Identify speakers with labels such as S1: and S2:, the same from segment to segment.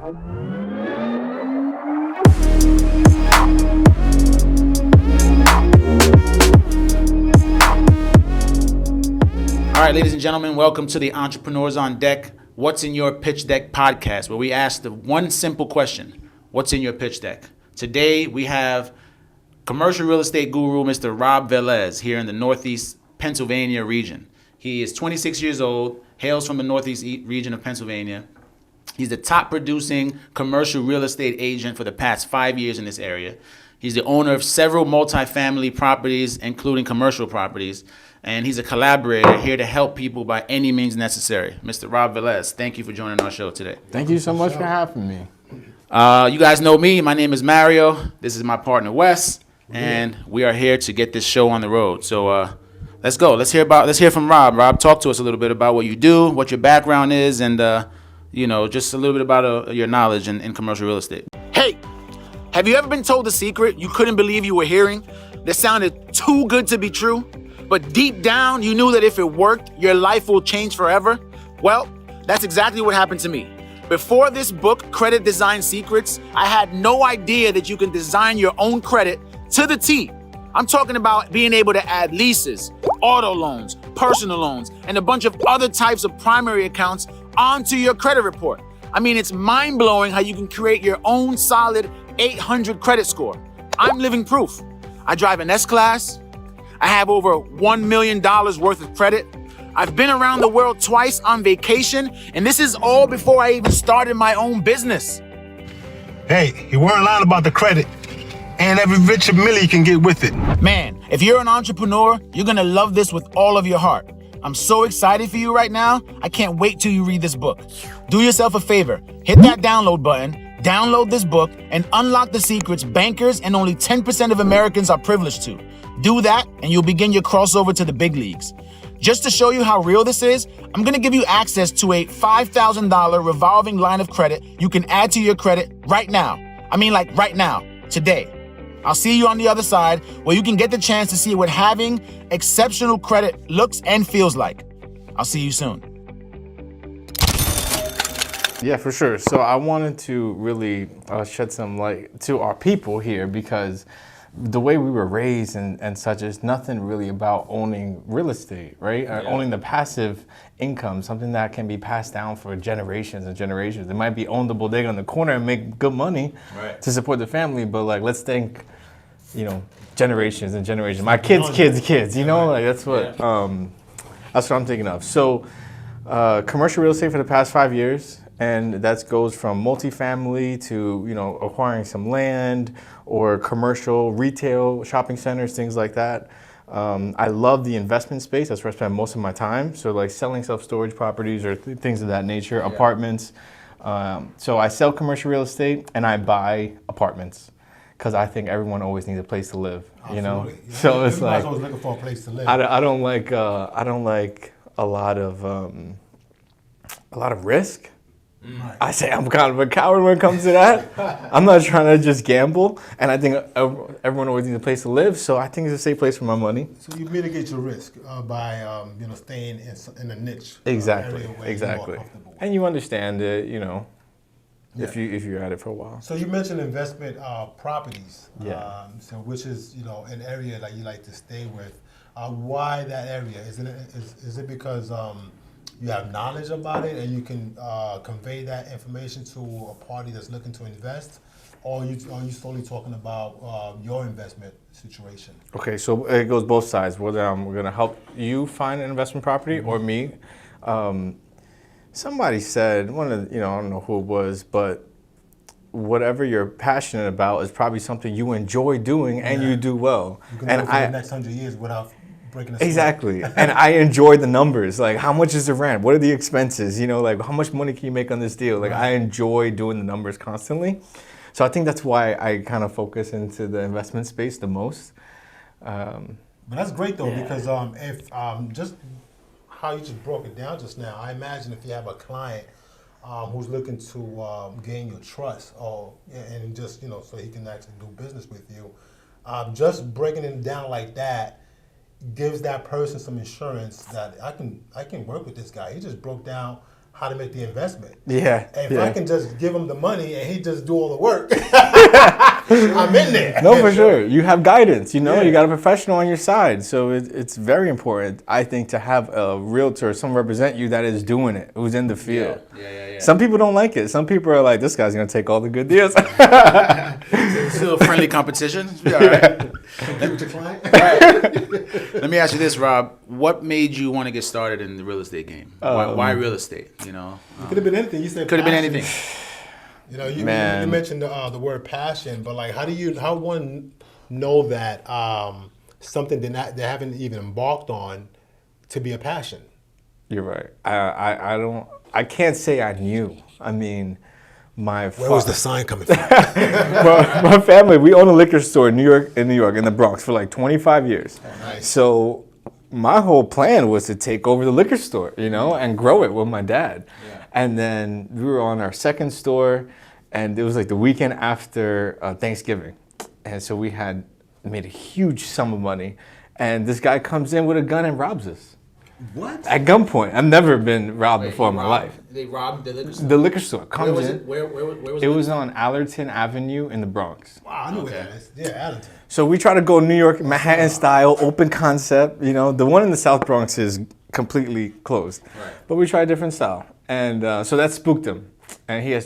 S1: All right, ladies and gentlemen, welcome to the Entrepreneurs on Deck, What's in Your Pitch Deck podcast, where we ask the one simple question, what's in your pitch deck? Today, we have commercial real estate guru, Mr. Rob Velez, here in the Northeast Pennsylvania region. He is 26 years old, hails from the Northeast region of Pennsylvania. He's the top producing commercial real estate agent for the past 5 years in this area. He's the owner of several multifamily properties, including commercial properties. And he's a collaborator here to help people by any means necessary. Mr. Rob Velez, thank you for joining our show today.
S2: Thank you so much for having me.
S1: You guys know me. My name is Mario. This is my partner, Wes. And we are here to get this show on the road. So let's go. Let's hear from Rob. Rob, talk to us a little bit about what you do, what your background is, and just a little bit about your knowledge in commercial real estate. Hey, have you ever been told a secret you couldn't believe you were hearing that sounded too good to be true? But deep down, you knew that if it worked, your life will change forever? Well, that's exactly what happened to me. Before this book, Credit Design Secrets, I had no idea that you can design your own credit to the T. I'm talking about being able to add leases, auto loans, personal loans, and a bunch of other types of primary accounts onto your credit report. I mean, it's mind-blowing how you can create your own solid 800 credit score. I'm living proof. I drive an S-Class. I have over $1 million worth of credit. I've been around the world twice on vacation, and this is all before I even started my own business.
S3: Hey, you weren't lying about the credit, and every Richard Mille can get with it.
S1: Man, if you're an entrepreneur, you're gonna love this with all of your heart. I'm so excited for you right now. I can't wait till you read this book. Do yourself a favor, hit that download button, download this book, and unlock the secrets bankers and only 10% of Americans are privileged to. Do that, and you'll begin your crossover to the big leagues. Just to show you how real this is, I'm gonna give you access to a $5,000 revolving line of credit you can add to your credit right now. I mean, like right now, today. I'll see you on the other side, where you can get the chance to see what having exceptional credit looks and feels like. I'll see you soon.
S2: Yeah, for sure. So I wanted to really shed some light to our people here, because the way we were raised and such is nothing really about owning real estate, right? Yeah. Owning the passive income, something that can be passed down for generations and generations. It might be own the bodega on the corner and make good money to support the family, but like, let's think, generations and generations. My kids, like that's what I'm thinking of. So commercial real estate for the past 5 years. And that goes from multifamily to, acquiring some land or commercial, retail, shopping centers, things like that. I love the investment space. That's where I spend most of my time. So like selling self-storage properties or things of that nature, apartments. So I sell commercial real estate and I buy apartments because I think everyone always needs a place to live,
S3: Absolutely. Yeah.
S2: So it's like,
S3: always looking for a place to live.
S2: I don't like a lot of risk. Right. I say I'm kind of a coward when it comes to that. I'm not trying to just gamble, and I think everyone always needs a place to live, so I think it's a safe place for my money.
S3: So you mitigate your risk by staying in a niche.
S2: Exactly. And you understand it,
S3: Yeah.
S2: if you're at it for a while.
S3: So you mentioned investment properties.
S2: Yeah.
S3: So which is an area that you like to stay with. Why that area? Is it because you have knowledge about it and you can convey that information to a party that's looking to invest, or are you solely talking about your investment situation?
S2: Okay, so it goes both sides. Whether I'm going to help you find an investment property or me. Somebody said, I don't know who it was, but whatever you're passionate about is probably something you enjoy doing and you do well.
S3: You can live for the next 100 years without breaking a sweat.
S2: Exactly. And I enjoy the numbers. Like, how much is the rent? What are the expenses? Like, how much money can you make on this deal? Like, I enjoy doing the numbers constantly. So I think that's why I kind of focus into the investment space the most.
S3: But that's great, though, because if just how you just broke it down just now, I imagine if you have a client who's looking to gain your trust, and just so he can actually do business with you, just breaking it down like that gives that person some insurance that I can work with this guy. He just broke down how to make the investment.
S2: Yeah.
S3: And if
S2: yeah.
S3: I can just give him the money and he just do all the work, I'm in there.
S2: No, for sure. You have guidance, you know,
S3: Yeah.
S2: you got a professional on your side. So it's very important, I think, to have a realtor, someone represent you that is doing it, who's in the field.
S1: Yeah.
S2: Some people don't like it. Some people are like, this guy's going to take all the good deals.
S1: It's still a friendly competition. It's all right.
S3: With your client.
S1: Let me ask you this, Rob. What made you want to get started in the real estate game? Why real estate? You know,
S3: It could have been anything. You said
S1: could have been
S3: passion.
S1: anything.
S3: You know, you
S2: Man.
S3: mentioned the word passion, but like, how one know that something they haven't even embarked on to be a passion?
S2: You're right. I can't say I knew. I mean, my
S3: Where was the sign coming from?
S2: my family, we own a liquor store in New York, in the Bronx for like 25 years.
S3: Oh, nice.
S2: So my whole plan was to take over the liquor store, you know, and grow it with my dad.
S1: Yeah.
S2: And then we were on our second store, and it was like the weekend after Thanksgiving. And so we had made a huge sum of money, and this guy comes in with a gun and robs us.
S1: What?
S2: At gunpoint. I've never been robbed before in my life.
S1: They robbed the liquor store.
S2: The liquor store comes
S1: Where was
S2: in.
S1: it? Where was
S2: It was on Allerton Avenue in the Bronx.
S3: Wow, I know
S1: Okay.
S3: what that is. Yeah, Allington.
S2: So we try to go New York, Manhattan style, open concept. You know, the one in the South Bronx is completely closed.
S1: Right.
S2: But we tried a different style. And so that spooked him. And he has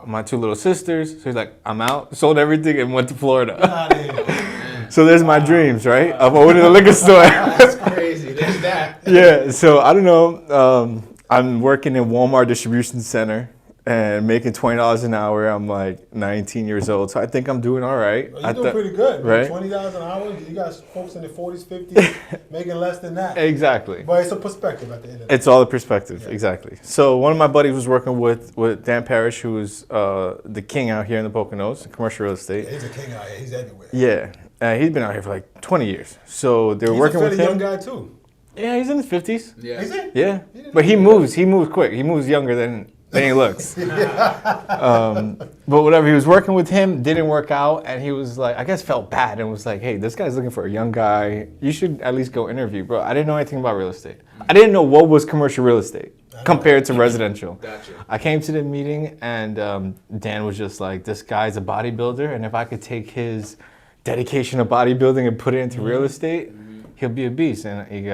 S2: my two little sisters. So he's like, I'm out. Sold everything and went to Florida.
S3: Out of here.
S2: So there's my dreams, right? Of owning a liquor store.
S1: That's crazy. There's that.
S2: Yeah, so I don't know. I'm working in Walmart distribution center and making $20 an hour. I'm like 19 years old, so I think I'm doing all right.
S3: You're doing pretty good, man.
S2: right?
S3: $20 an hour. You got folks in the 40s, 50s making less than that.
S2: Exactly.
S3: But it's a perspective at the end of the day.
S2: It's all the perspective, exactly. So one of my buddies was working with Dan Parrish, who is the king out here in the Poconos, in commercial real estate.
S3: He's a king out here. He's everywhere.
S2: Yeah, he's been out here for like 20 years. So they were
S3: He's
S2: working
S3: a
S2: with
S3: fairly
S2: him.
S3: young guy too.
S2: Yeah, he's in his 50s.
S1: Yeah.
S3: Is he?
S2: Yeah, but he moves quick. He moves younger than he looks. But whatever, he was working with him, didn't work out, and he was like, I guess felt bad and was like, hey, this guy's looking for a young guy. You should at least go interview. Bro, I didn't know anything about real estate. I didn't know what was commercial real estate compared to residential.
S1: Gotcha.
S2: I came to the meeting, and Dan was just like, this guy's a bodybuilder, and if I could take his dedication to bodybuilding and put it into real estate, he'll be a beast. And he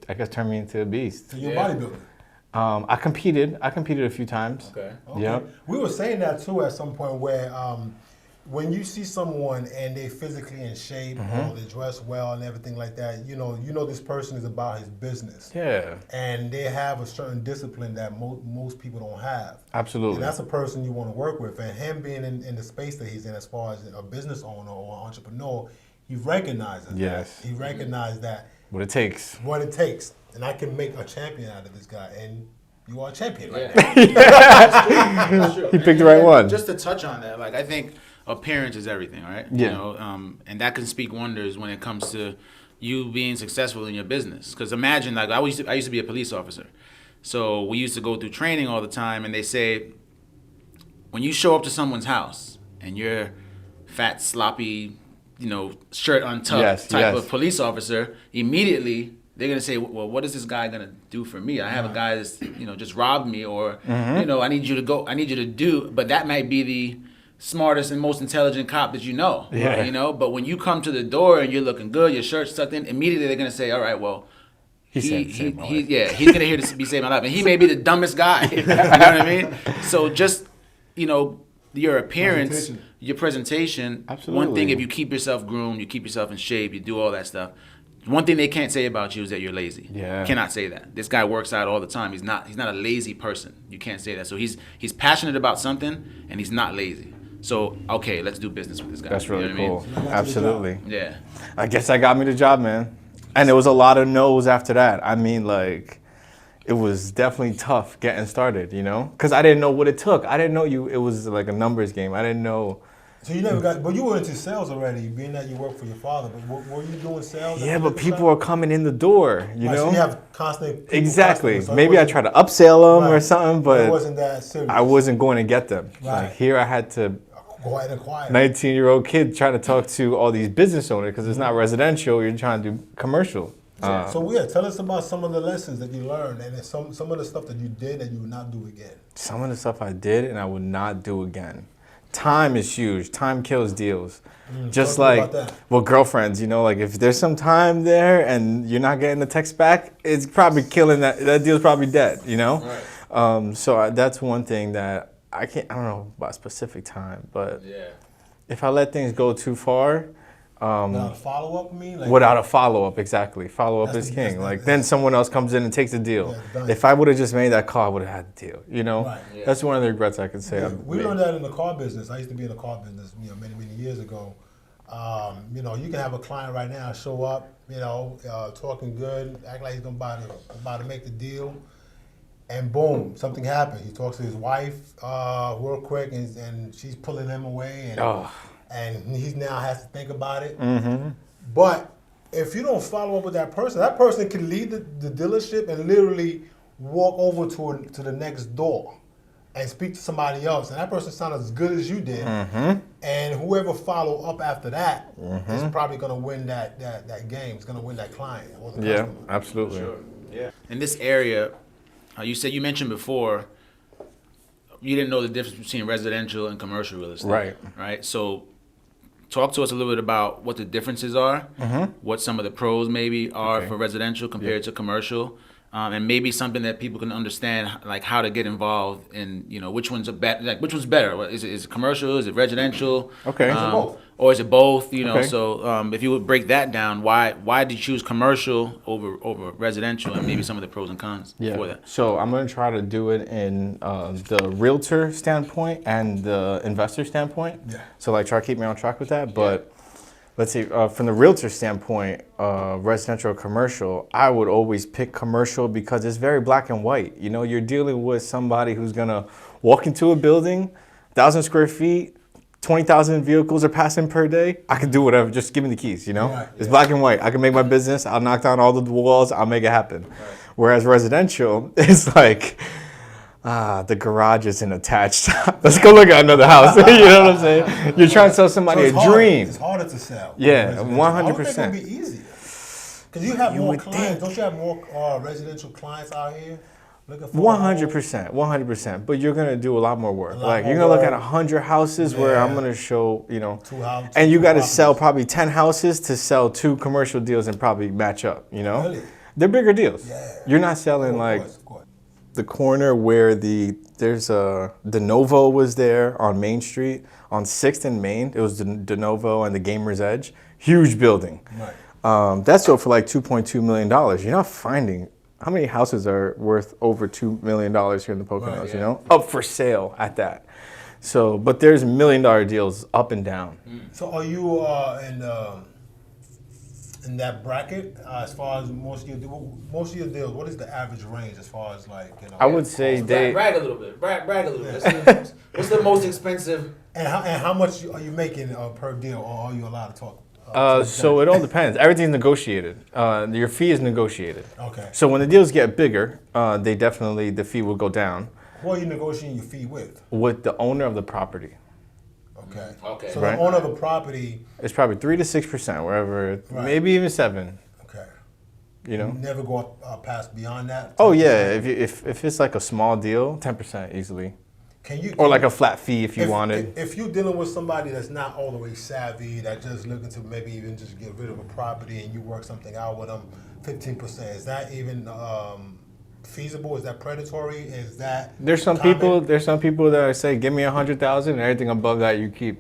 S2: I guess turned me into a beast.
S3: So you're
S1: Yeah.
S3: a bodybuilder.
S2: I competed a few times.
S1: Okay.
S3: Okay.
S2: Yep.
S3: We were saying that too at some point where when you see someone and they physically in shape or they dress well and everything like that, you know this person is about his business.
S2: Yeah,
S3: And they have a certain discipline that most people don't have.
S2: absolutely.
S3: And that's a person you want to work with. And him being in the space that he's in as far as a business owner or an entrepreneur, he recognizes
S2: Yes.
S3: that. He recognized that
S2: What it takes.
S3: what it takes. And I can make a champion out of this guy. And you are a champion right
S1: Yeah.
S3: now.
S1: That's true.
S2: He picked the right one.
S1: Just to touch on that, like I think appearance is everything, right?
S2: Yeah.
S1: You know, and that can speak wonders when it comes to you being successful in your business. Because imagine, like I used to be a police officer, so we used to go through training all the time, and they say when you show up to someone's house and you're fat, sloppy, shirt untucked
S2: Yes,
S1: type
S2: yes.
S1: of police officer, immediately they're gonna say, well, what is this guy gonna do for me? I have a guy that's just robbed me, or I need you to go, I need you to do. But that might be the smartest and most intelligent cop that you know.
S2: Yeah.
S1: But when you come to the door and you're looking good, your shirt's tucked in, immediately they're gonna say, all right, well, he's gonna here to be saving my life, and he may be the dumbest guy. You know what I mean? So just your appearance, your presentation.
S2: Absolutely.
S1: One thing, if you keep yourself groomed, you keep yourself in shape, you do all that stuff. One thing they can't say about you is that you're lazy.
S2: Yeah.
S1: Cannot say that. This guy works out all the time. He's not a lazy person. You can't say that. So he's passionate about something, and he's not lazy. So okay, let's do business with this guy.
S2: That's
S1: You know
S2: really
S1: what I
S2: cool.
S1: mean?
S2: Absolutely.
S1: Yeah.
S2: I guess that got me the job, man. And there was a lot of no's after that. I mean, like, it was definitely tough getting started, because I didn't know what it took. I didn't know it was like a numbers game. I didn't know.
S3: So you never got, but you were into sales already, being that you worked for your father. But were you doing sales?
S2: Yeah, but people are coming in the door,
S3: Right, so you have constant people
S2: Exactly.
S3: customers, so it
S2: Maybe I
S3: wasn't-
S2: try to upsell them or
S3: Right.
S2: something,
S3: It
S2: but
S3: wasn't that serious.
S2: I wasn't going to get them.
S3: Right.
S2: Like, here I had to
S3: Go ahead and acquire.
S2: 19-year-old kid trying to talk to all these business owners because it's not residential. You're trying to do commercial.
S3: Tell us about some of the lessons that you learned, and then some of the stuff that you did that you would not do again.
S2: Some of the stuff I did and I would not do again. Time is huge. Time kills deals. Just like, well, girlfriends, like if there's some time there and you're not getting the text back, it's probably killing that deal's probably dead, Right. So that's one thing that I don't know about specific time, but if I let things go too far,
S3: without a follow-up,
S2: without a follow-up, exactly. Follow-up is king. Then someone else comes in and takes the deal. If I would have just made that call, I would have had the deal, Right. Yeah. That's one of the regrets I could say.
S3: We learned that in the car business. I used to be in the car business, many, many years ago. You can have a client right now show up, talking good, act like he's about to make the deal, and boom, something happened. He talks to his wife real quick, and she's pulling him away, and he now has to think about it. Mm-hmm. But if you don't follow up with that person can leave the dealership and literally walk over to the next door and speak to somebody else, and that person sounded as good as you did, and whoever follow up after that is probably going to win that game. It's going to win that client or the customer.
S2: Absolutely.
S1: Sure. Yeah. In this area, you mentioned before, you didn't know the difference between residential and commercial real estate. Right. So talk to us a little bit about what the differences are, what some of the pros maybe are for residential compared to commercial. And maybe something that people can understand, like how to get involved in, which one's which one's better? Is it commercial? Is it residential?
S2: Okay.
S1: Or is it both? So if you would break that down, why did you choose commercial over residential, and maybe some of the pros and cons for that?
S2: So I'm going to try to do it in the realtor standpoint and the investor standpoint. Yeah. So try to keep me on track with that, but. Let's see, from the realtor standpoint, residential or commercial, I would always pick commercial because it's very black and white. You're dealing with somebody who's gonna walk into a building, 1,000 square feet, 20,000 vehicles are passing per day. I can do whatever, just give me the keys, It's black and white. I can make my business, I'll knock down all the walls, I'll make it happen. Right. Whereas residential, it's like, the garage isn't attached. Let's go look at another house. You know what I'm saying? You're trying to sell somebody a dream.
S3: It's harder to sell.
S2: Yeah, 100%.
S3: I would think it would be easier. Because you have more clients. Don't you have more residential clients out here?
S2: 100%, 100%. But you're gonna do a lot more work. You're gonna look at 100 houses where I'm gonna show,
S3: 2 houses,
S2: and you got to sell probably 10 houses to sell 2 commercial deals and probably match up.
S3: Really?
S2: They're bigger deals.
S3: Yeah.
S2: You're not selling the corner where there's a De Novo was there on Main Street on 6th and Main. It was De Novo and the Gamer's Edge. Huge building. Right. That sold for $2.2 million. You're not finding how many houses are worth over $2 million here in the Poconos, up for sale at that. So, but there's $1 million deals up and down.
S3: So are you in that bracket as far as most of your deals? What is the average range as far as
S2: I would say
S1: brag a little bit. Brag a little bit. What's the most expensive?
S3: And how much are you making per deal, or are you allowed to talk?
S2: So it all depends. Everything's negotiated. Your fee is negotiated.
S3: Okay.
S2: So when the deals get bigger, the fee will go down.
S3: Who are you negotiating your fee with?
S2: With the owner of the property.
S3: Okay. So the owner of the property.
S2: It's probably 3 to 6%, wherever, maybe even 7.
S3: Okay.
S2: You
S3: never go past beyond that. 10%?
S2: Oh yeah, if it's a small deal, 10% easily. Or a flat fee if you wanted.
S3: If you're dealing with somebody that's not all the way savvy, that's just looking to maybe even just get rid of a property, and you work something out with them, 15%. Is that even feasible? Is that predatory? Is that
S2: There's some people that say give me 100,000 and everything above that you keep.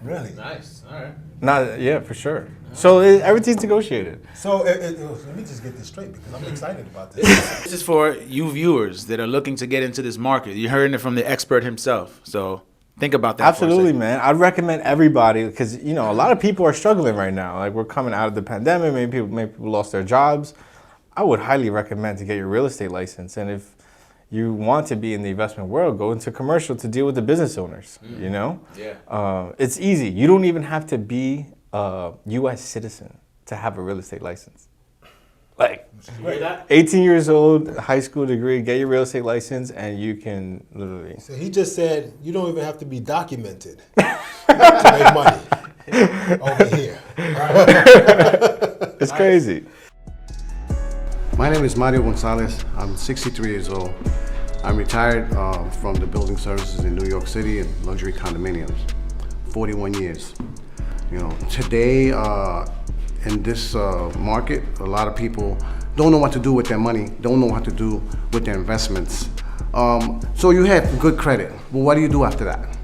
S3: Really? Nice. All
S2: right. For sure. So everything's negotiated.
S3: So let me just get this straight because I'm excited about this.
S1: This is for you viewers that are looking to get into this market. You're hearing it from the expert himself. So think about that.
S2: Absolutely, man. I'd recommend everybody because a lot of people are struggling right now. We're coming out of the pandemic. Maybe people lost their jobs. I would highly recommend to get your real estate license. And if you want to be in the investment world, go into commercial to deal with the business owners. Yeah. It's easy. You don't even have to be a U.S. citizen to have a real estate license. 18 years old, high school degree, get your real estate license, and you can literally.
S3: So he just said you don't even have to be documented to make money over here.
S2: It's That's crazy.
S4: My name is Mario Gonzalez. I'm 63 years old. I'm retired from the building services in New York City and luxury condominiums. 41 years. You know, today in this market, a lot of people don't know what to do with their money, don't know what to do with their investments. So you have good credit. Well, what do you do after that?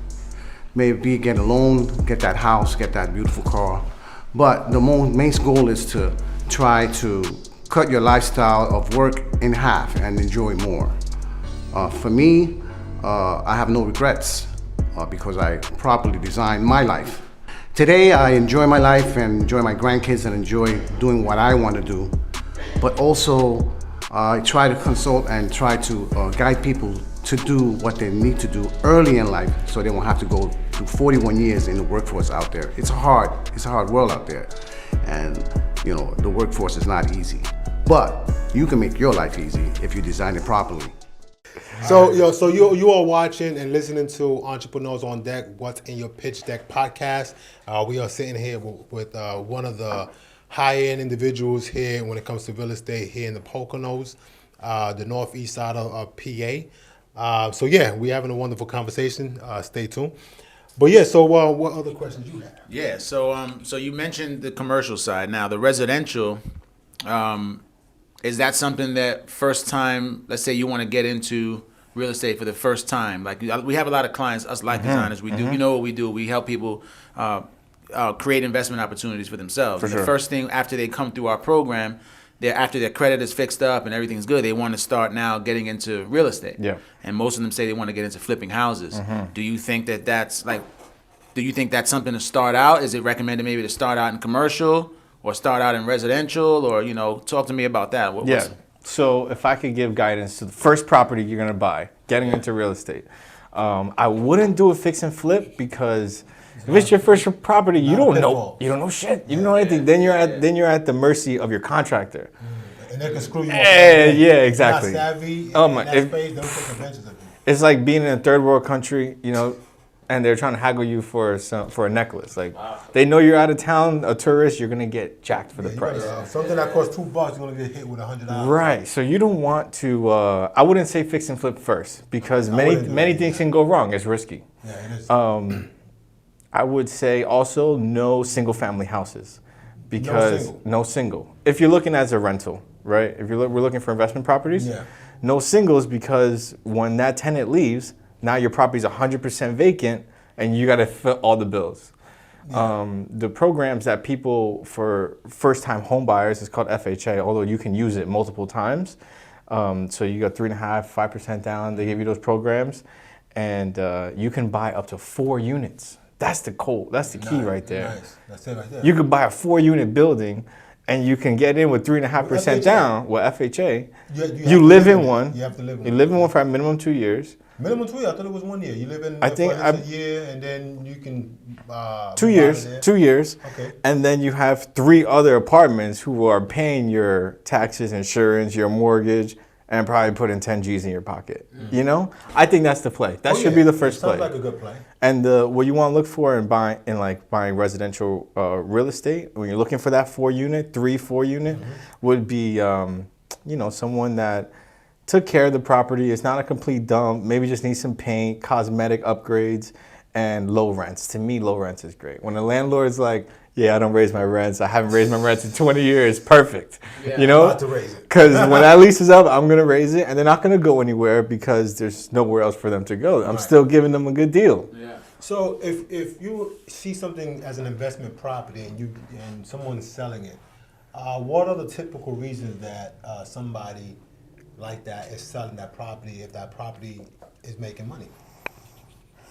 S4: Maybe get a loan, get that house, get that beautiful car. But the main goal is to try to cut your lifestyle of work in half and enjoy more. For me, I have no regrets because I properly designed my life. Today, I enjoy my life and enjoy my grandkids and enjoy doing what I want to do. But also, I try to consult and try to guide people to do what they need to do early in life so they won't have to go through 41 years in the workforce out there. It's a hard world out there. And you know, the workforce is not easy. But you can make your life easy if you design it properly.
S3: So you are watching and listening to Entrepreneurs on Deck, What's in Your Pitch Deck podcast. We are sitting here with one of the high-end individuals here when it comes to real estate here in the Poconos, the northeast side of PA. So yeah, we're having a wonderful conversation. Stay tuned. But yeah, so what other questions you have?
S1: Yeah, so you mentioned the commercial side. Now the residential, is that something that first time, let's say you want to get into real estate for the first time? Like we have a lot of clients, us life designers, we do, you know what we do, we help people create investment opportunities for themselves.
S2: For
S1: And
S2: sure.
S1: The first thing after they come through our program, after their credit is fixed up and everything's good, they want to start now getting into real estate.
S2: Yeah.
S1: And most of them say they want to get into flipping houses. Do you think do you think that's something to start out? Is it recommended maybe to start out in commercial or start out in residential, or, you know, talk to me about that.
S2: Yeah. So if I could give guidance to the first property you're gonna buy, getting into real estate, I wouldn't do a fix and flip because if it's your first property, you don't know shit. You don't know anything. Then you're at the mercy of your contractor.
S3: And they can screw you up.
S2: Yeah, exactly.
S3: You're not savvy
S2: Oh
S3: in
S2: my-
S3: that
S2: if-
S3: space, they'll take advantage of you.
S2: It's like being in a third world country, you know, and they're trying to haggle you for a necklace. Like they know you're out of town, a tourist, you're gonna get jacked for the price.
S3: Something that costs $2, you're gonna get hit with $100.
S2: Right. So you don't want to. I wouldn't say fix and flip first because many
S3: wouldn't do that
S2: things can go wrong. It's risky.
S3: Yeah, it is.
S2: I would say also no single family houses because no single. If you're looking as a rental, right? If we're looking for investment properties,
S3: Yeah.
S2: no singles because when that tenant leaves, now your property's 100% vacant and you got to fill all the bills. The programs that people for first-time home buyers is called FHA, although you can use it multiple times. So you got 3.5%, 5% down. They give you those programs, and you can buy up to 4 units. That's the key right there.
S3: Nice. That's it right there.
S2: You could buy a 4-unit building, and you can get in with 3.5% down. Well, FHA, you live in one.
S3: You have to live in
S2: You
S3: one.
S2: live in one for a minimum 2 years.
S3: Minimum 2 years. I thought it was 1 year. You live in
S2: I think
S3: for a year, and then you can.
S2: 2 years, 2 years.
S3: Okay.
S2: And then you have 3 other apartments who are paying your taxes, insurance, your mortgage, and probably putting 10 G's in your pocket. You know? I think that's the play. That should be the first play.
S3: Sounds like a good play.
S2: And what you want to look for in buying residential real estate, when you're looking for that 4-unit, 4 unit, would be someone that took care of the property. It's not a complete dump. Maybe just needs some paint, cosmetic upgrades, and low rents. To me, low rents is great. When a landlord's like, yeah, I don't raise my rents. I haven't raised my rents in 20 years. Perfect.
S3: Yeah,
S2: you know?
S3: I'm about to raise it.
S2: Because when that lease is up, I'm going to raise it, and they're not going to go anywhere because there's nowhere else for them to go. I'm still giving them a good deal.
S1: Yeah.
S3: So if you see something as an investment property and someone's selling it, what are the typical reasons that somebody like that is selling that property if that property is making money?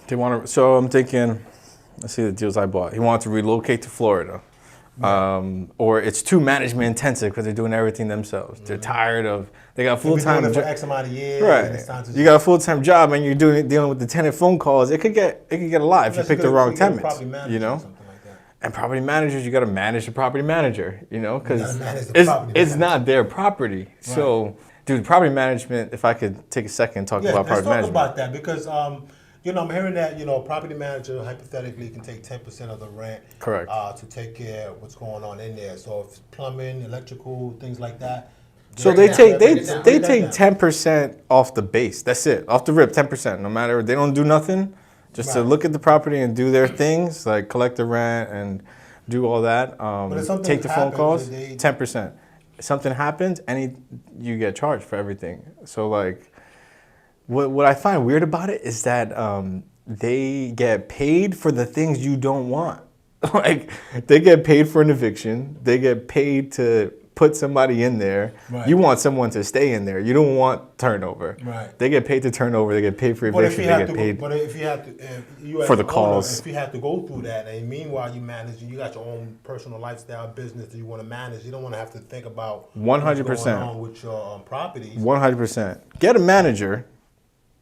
S2: They want to. So I'm thinking. Let's see the deals I bought. He wanted to relocate to Florida, or it's too management intensive because they're doing everything themselves. They're tired of. They got full time.
S3: For X amount of years.
S2: Right.
S3: And it's time to
S2: You got a full time job and you're dealing with the tenant phone calls. It could get a lot if you pick the wrong tenants. You know. And property managers, you got to manage the property manager. You know, because it's not their property. Right. So, dude, property management. If I could take a second and talk about property management.
S3: Let's talk about that because I'm hearing that, property manager hypothetically can take 10% of the rent.
S2: Correct.
S3: To take care of what's going on in there. So if it's plumbing, electrical, things like that.
S2: So
S3: break
S2: they
S3: it
S2: take
S3: down.
S2: they
S3: Break that
S2: take
S3: down.
S2: 10% off the base. That's it, off the rip, 10%. No matter, they don't do nothing, just to
S3: Right.
S2: look at the property and do their things, like collect the rent and do all that.
S3: if something
S2: Take the phone
S3: happens,
S2: calls,
S3: they-
S2: 10%. Something happens, you get charged for everything. So like, what I find weird about it is that they get paid for the things you don't want. Like, they get paid for an eviction. They get paid to put somebody in there.
S3: Right.
S2: You want someone to stay in there. You don't want turnover.
S3: Right.
S2: They get paid to turn over. They get paid for
S3: But if
S2: eviction.
S3: you
S2: They
S3: have
S2: get
S3: to,
S2: paid.
S3: but if you have to, if you as
S2: For the
S3: an owner,
S2: calls.
S3: if you have to go through that, and meanwhile you manage, you got your own personal lifestyle business that you want to manage. You don't want to have to think about
S2: 100%.
S3: what's going on with your properties.
S2: 100%. Get a manager,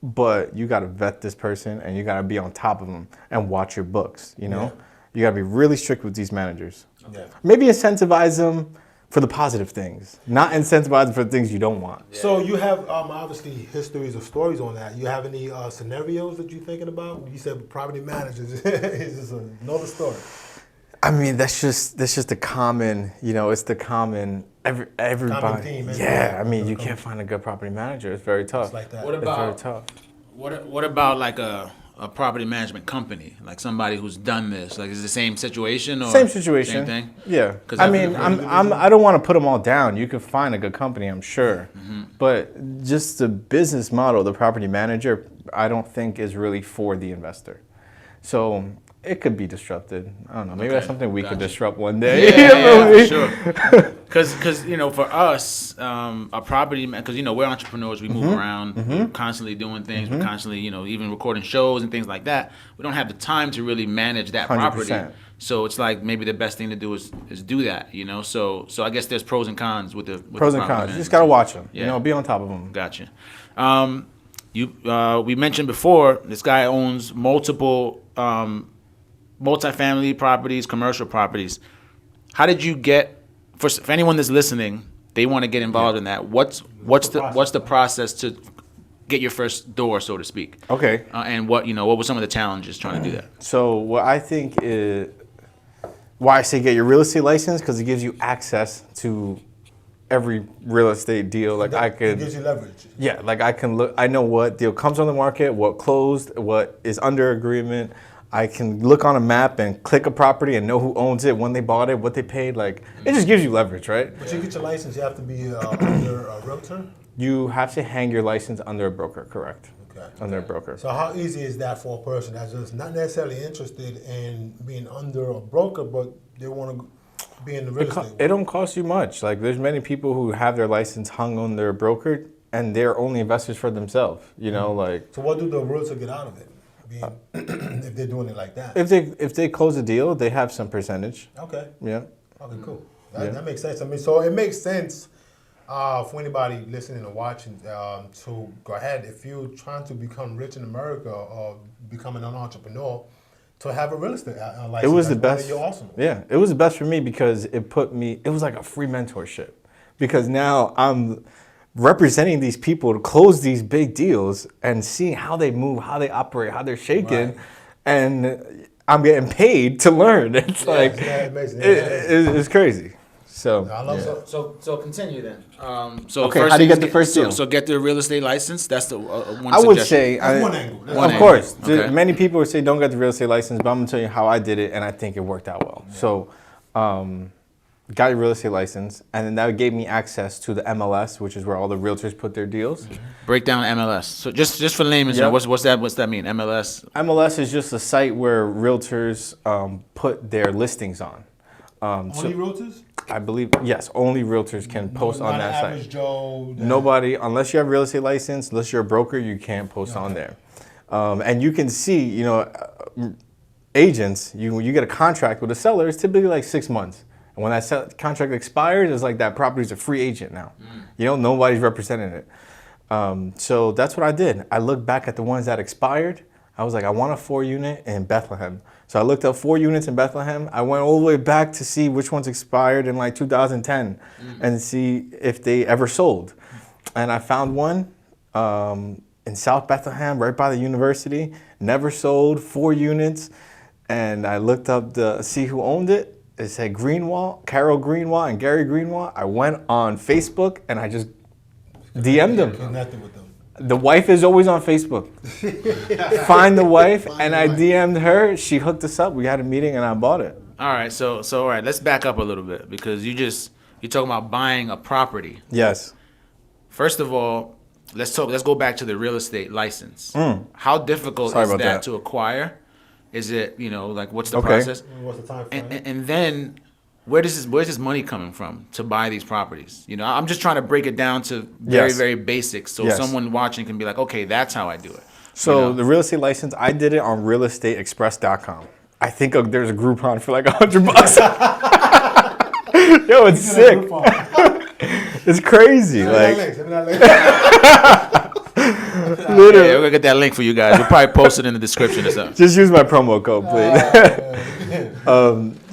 S2: but you got to vet this person and you got to be on top of them and watch your books. You know, you got to be really strict with these managers.
S3: Yeah.
S2: Maybe incentivize them for the positive things, not incentivize them for the things you don't want.
S3: So you have obviously histories of stories on that. You have any scenarios that you're thinking about? You said property managers is just another story.
S2: I mean, that's just the common, it's the common, everybody.
S3: Common theme,
S2: Yeah, I mean, you can't find a good property manager. It's very tough.
S3: It's like that.
S1: What
S2: It's very
S1: about
S2: tough.
S1: what about like a property management company, like somebody who's done this? Like, is it the same situation or
S2: Same situation.
S1: Same thing.
S2: Yeah.
S1: 'Cause
S2: I
S1: I
S2: mean,
S1: feel-
S2: I don't want to put them all down. You can find a good company, I'm sure.
S1: Mm-hmm.
S2: But just the business model, the property manager, I don't think is really for the investor. So it could be disrupted. I don't know. Maybe that's
S1: Okay,
S2: something we could
S1: gotcha.
S2: disrupt one day.
S1: Yeah, for sure. Because for us, a property, because we're entrepreneurs, we move around, we're constantly doing things, we're constantly even recording shows and things like that. We don't have the time to really manage that property.
S2: 100%.
S1: So it's like maybe the best thing to do is do that. So I guess there's pros and cons with the
S2: Pros
S1: the
S2: and
S1: property
S2: cons. You just
S1: management.
S2: got to watch them.
S1: Yeah.
S2: Be on top of them.
S1: Gotcha. We mentioned before, this guy owns multiple multifamily properties, commercial properties. How did you get? For anyone that's listening, they want to get involved in that. What's the process to get your first door, so to speak?
S2: Okay.
S1: And what were some of the challenges trying to do that?
S2: So what I think is why I say get your real estate license, because it gives you access to every real estate deal. Like I
S3: It
S2: could,
S3: gives you leverage.
S2: yeah, like I can look. I know what deal comes on the market, what closed, what is under agreement. I can look on a map and click a property and know who owns it, when they bought it, what they paid. Like, it just gives you leverage, right?
S3: But you get your license, you have to be under a realtor.
S2: You have to hang your license under a broker, correct?
S3: Okay.
S2: Under a broker.
S3: So how easy is that for a person that's just not necessarily interested in being under a broker, but they want to be in the real estate?
S2: It don't cost you much. Like, there's many people who have their license hung on their broker and they're only investors for themselves, like.
S3: So what do the realtor get out of it? If they're doing it like that.
S2: If they close a deal, they have some percentage.
S3: Okay.
S2: Yeah.
S3: Okay, cool. That makes sense. I mean, so it makes sense for anybody listening and watching to go ahead, if you're trying to become rich in America or becoming an entrepreneur, to have a real estate license.
S2: It was the
S3: That's one of
S2: best.
S3: your awesome.
S2: Yeah, it was the best for me because it was like a free mentorship. Because now I'm representing these people to close these big deals and seeing how they move, how they operate, how they're shaking,
S3: Right.
S2: and I'm getting paid to learn. It's like
S3: yeah, amazing.
S2: it's crazy. So
S3: I love
S2: yeah.
S1: So continue then. So
S2: Okay,
S1: first
S2: how do you
S1: thing
S2: get
S1: is
S2: the first deal?
S1: So get the real estate license. That's the one.
S2: I would
S1: suggestion.
S2: say,
S3: That's one angle. That's
S1: one
S2: of
S1: angle.
S2: course,
S1: Okay.
S2: many people would say don't get the real estate license, but I'm gonna tell you how I did it, and I think it worked out well. So, got a real estate license, and then that gave me access to the MLS, which is where all the realtors put their deals.
S1: Break down MLS. So just for layman's
S2: Yep.
S1: terms, what's that mean? MLS.
S2: MLS is just a site where realtors put their listings on.
S3: Only realtors?
S2: I believe, yes, only realtors can post on
S3: Not
S2: that
S3: an average
S2: site.
S3: Joe.
S2: Nobody, unless you have a real estate license, unless you're a broker, you can't post on there. And you can see, agents, you get a contract with a seller, it's typically like 6 months. And when that contract expires, it's like that property's a free agent now. Nobody's representing it. So that's what I did. I looked back at the ones that expired. I was like, I want a 4-unit in Bethlehem. So I looked up 4 units in Bethlehem. I went all the way back to see which ones expired in like 2010 and see if they ever sold. And I found one. in South Bethlehem, right by the university. Never sold, 4 units. And I looked up to see who owned it. It said Greenwald, Carol Greenwald and Gary Greenwald. I went on Facebook and I just DM'd them.
S3: Connected with them.
S2: The wife is always on Facebook. Find the wife, and I DM'd her. She hooked us up. We had a meeting, and I bought it.
S1: All right, so all right, let's back up a little bit because you're talking about buying a property.
S2: Yes.
S1: First of all, let's go back to the real estate license. How difficult
S2: Sorry
S1: is
S2: about
S1: that
S2: that.
S1: to acquire? Is it, like what's the
S2: Okay.
S1: process?
S3: What's the time frame?
S1: And then where's this money coming from to buy these properties? I'm just trying to break it down to very,
S2: Yes.
S1: very basics so
S2: Yes.
S1: someone watching can be like, okay, that's how I do it.
S2: So the real estate license, I did it on realestateexpress.com. I think there's a Groupon for like $100. Yo, it's sick. It's crazy. Like,
S1: Yeah, we're gonna get that link for you guys. We'll probably post it in the description or something.
S2: just use my promo code, please.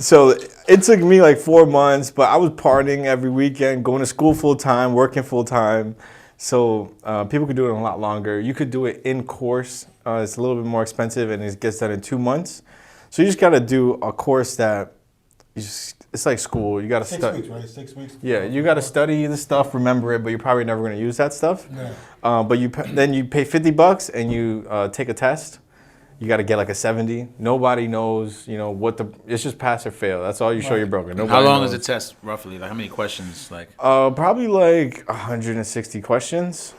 S2: So it took me like 4 months, but I was partying every weekend, going to school full time, working full time. So people could do it a lot longer. You could do it in course. It's a little bit more expensive, and it gets done in 2 months. So you just got to do a course that it's like school. You got to
S3: 6
S2: study.
S3: weeks, right? 6 weeks.
S2: Yeah, you got to study the stuff, remember it, but you're probably never going to use that stuff.
S3: Yeah.
S2: But then you pay $50 and you take a test. You got to get like a 70. Nobody knows, it's just pass or fail. That's all you show your broker. Nobody
S1: How long
S2: knows.
S1: is the test roughly? Like how many questions? Like
S2: Probably like 160 questions,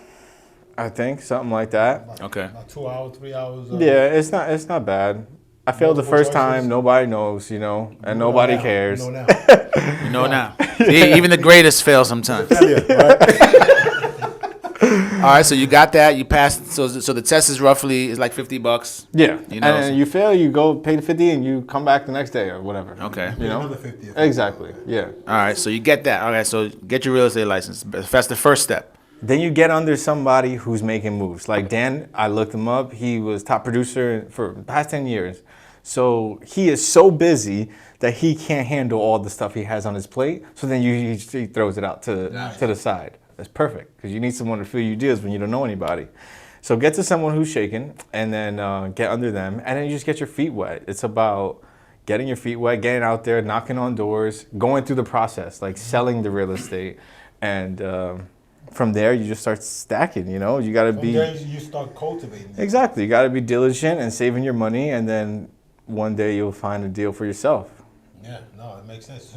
S2: I think, something like that.
S1: okay.
S3: About 2 hours, 3 hours.
S2: Yeah, it's not bad. I failed the
S3: Multiple
S2: first
S3: choices?
S2: time. Nobody knows, and nobody cares.
S3: You know now.
S1: You know now. See, even the greatest fail sometimes. All right, so you got that. You passed. So the test is roughly like $50.
S2: Yeah,
S1: You know,
S2: and then you fail, you go pay the 50, and you come back the next day or whatever.
S1: Okay.
S2: You know,
S3: Another 50.
S2: exactly. Yeah.
S1: All right, so you get that. Okay, so get your real estate license. That's the first step.
S2: Then you get under somebody who's making moves. Like Dan, I looked him up. He was top producer for the past 10 years. So he is so busy that he can't handle all the stuff he has on his plate. So then he throws it out to the side. That's perfect because you need someone to fill your deals when you don't know anybody. So get to someone who's shaking and then get under them. And then you just get your feet wet. It's about getting your feet wet, getting out there, knocking on doors, going through the process, like selling the real estate. And from there, you just start stacking, you got to be...
S3: Then you start cultivating.
S2: Exactly. You got to be diligent and saving your money, and then one day you'll find a deal for yourself.
S3: Yeah, no, it makes sense.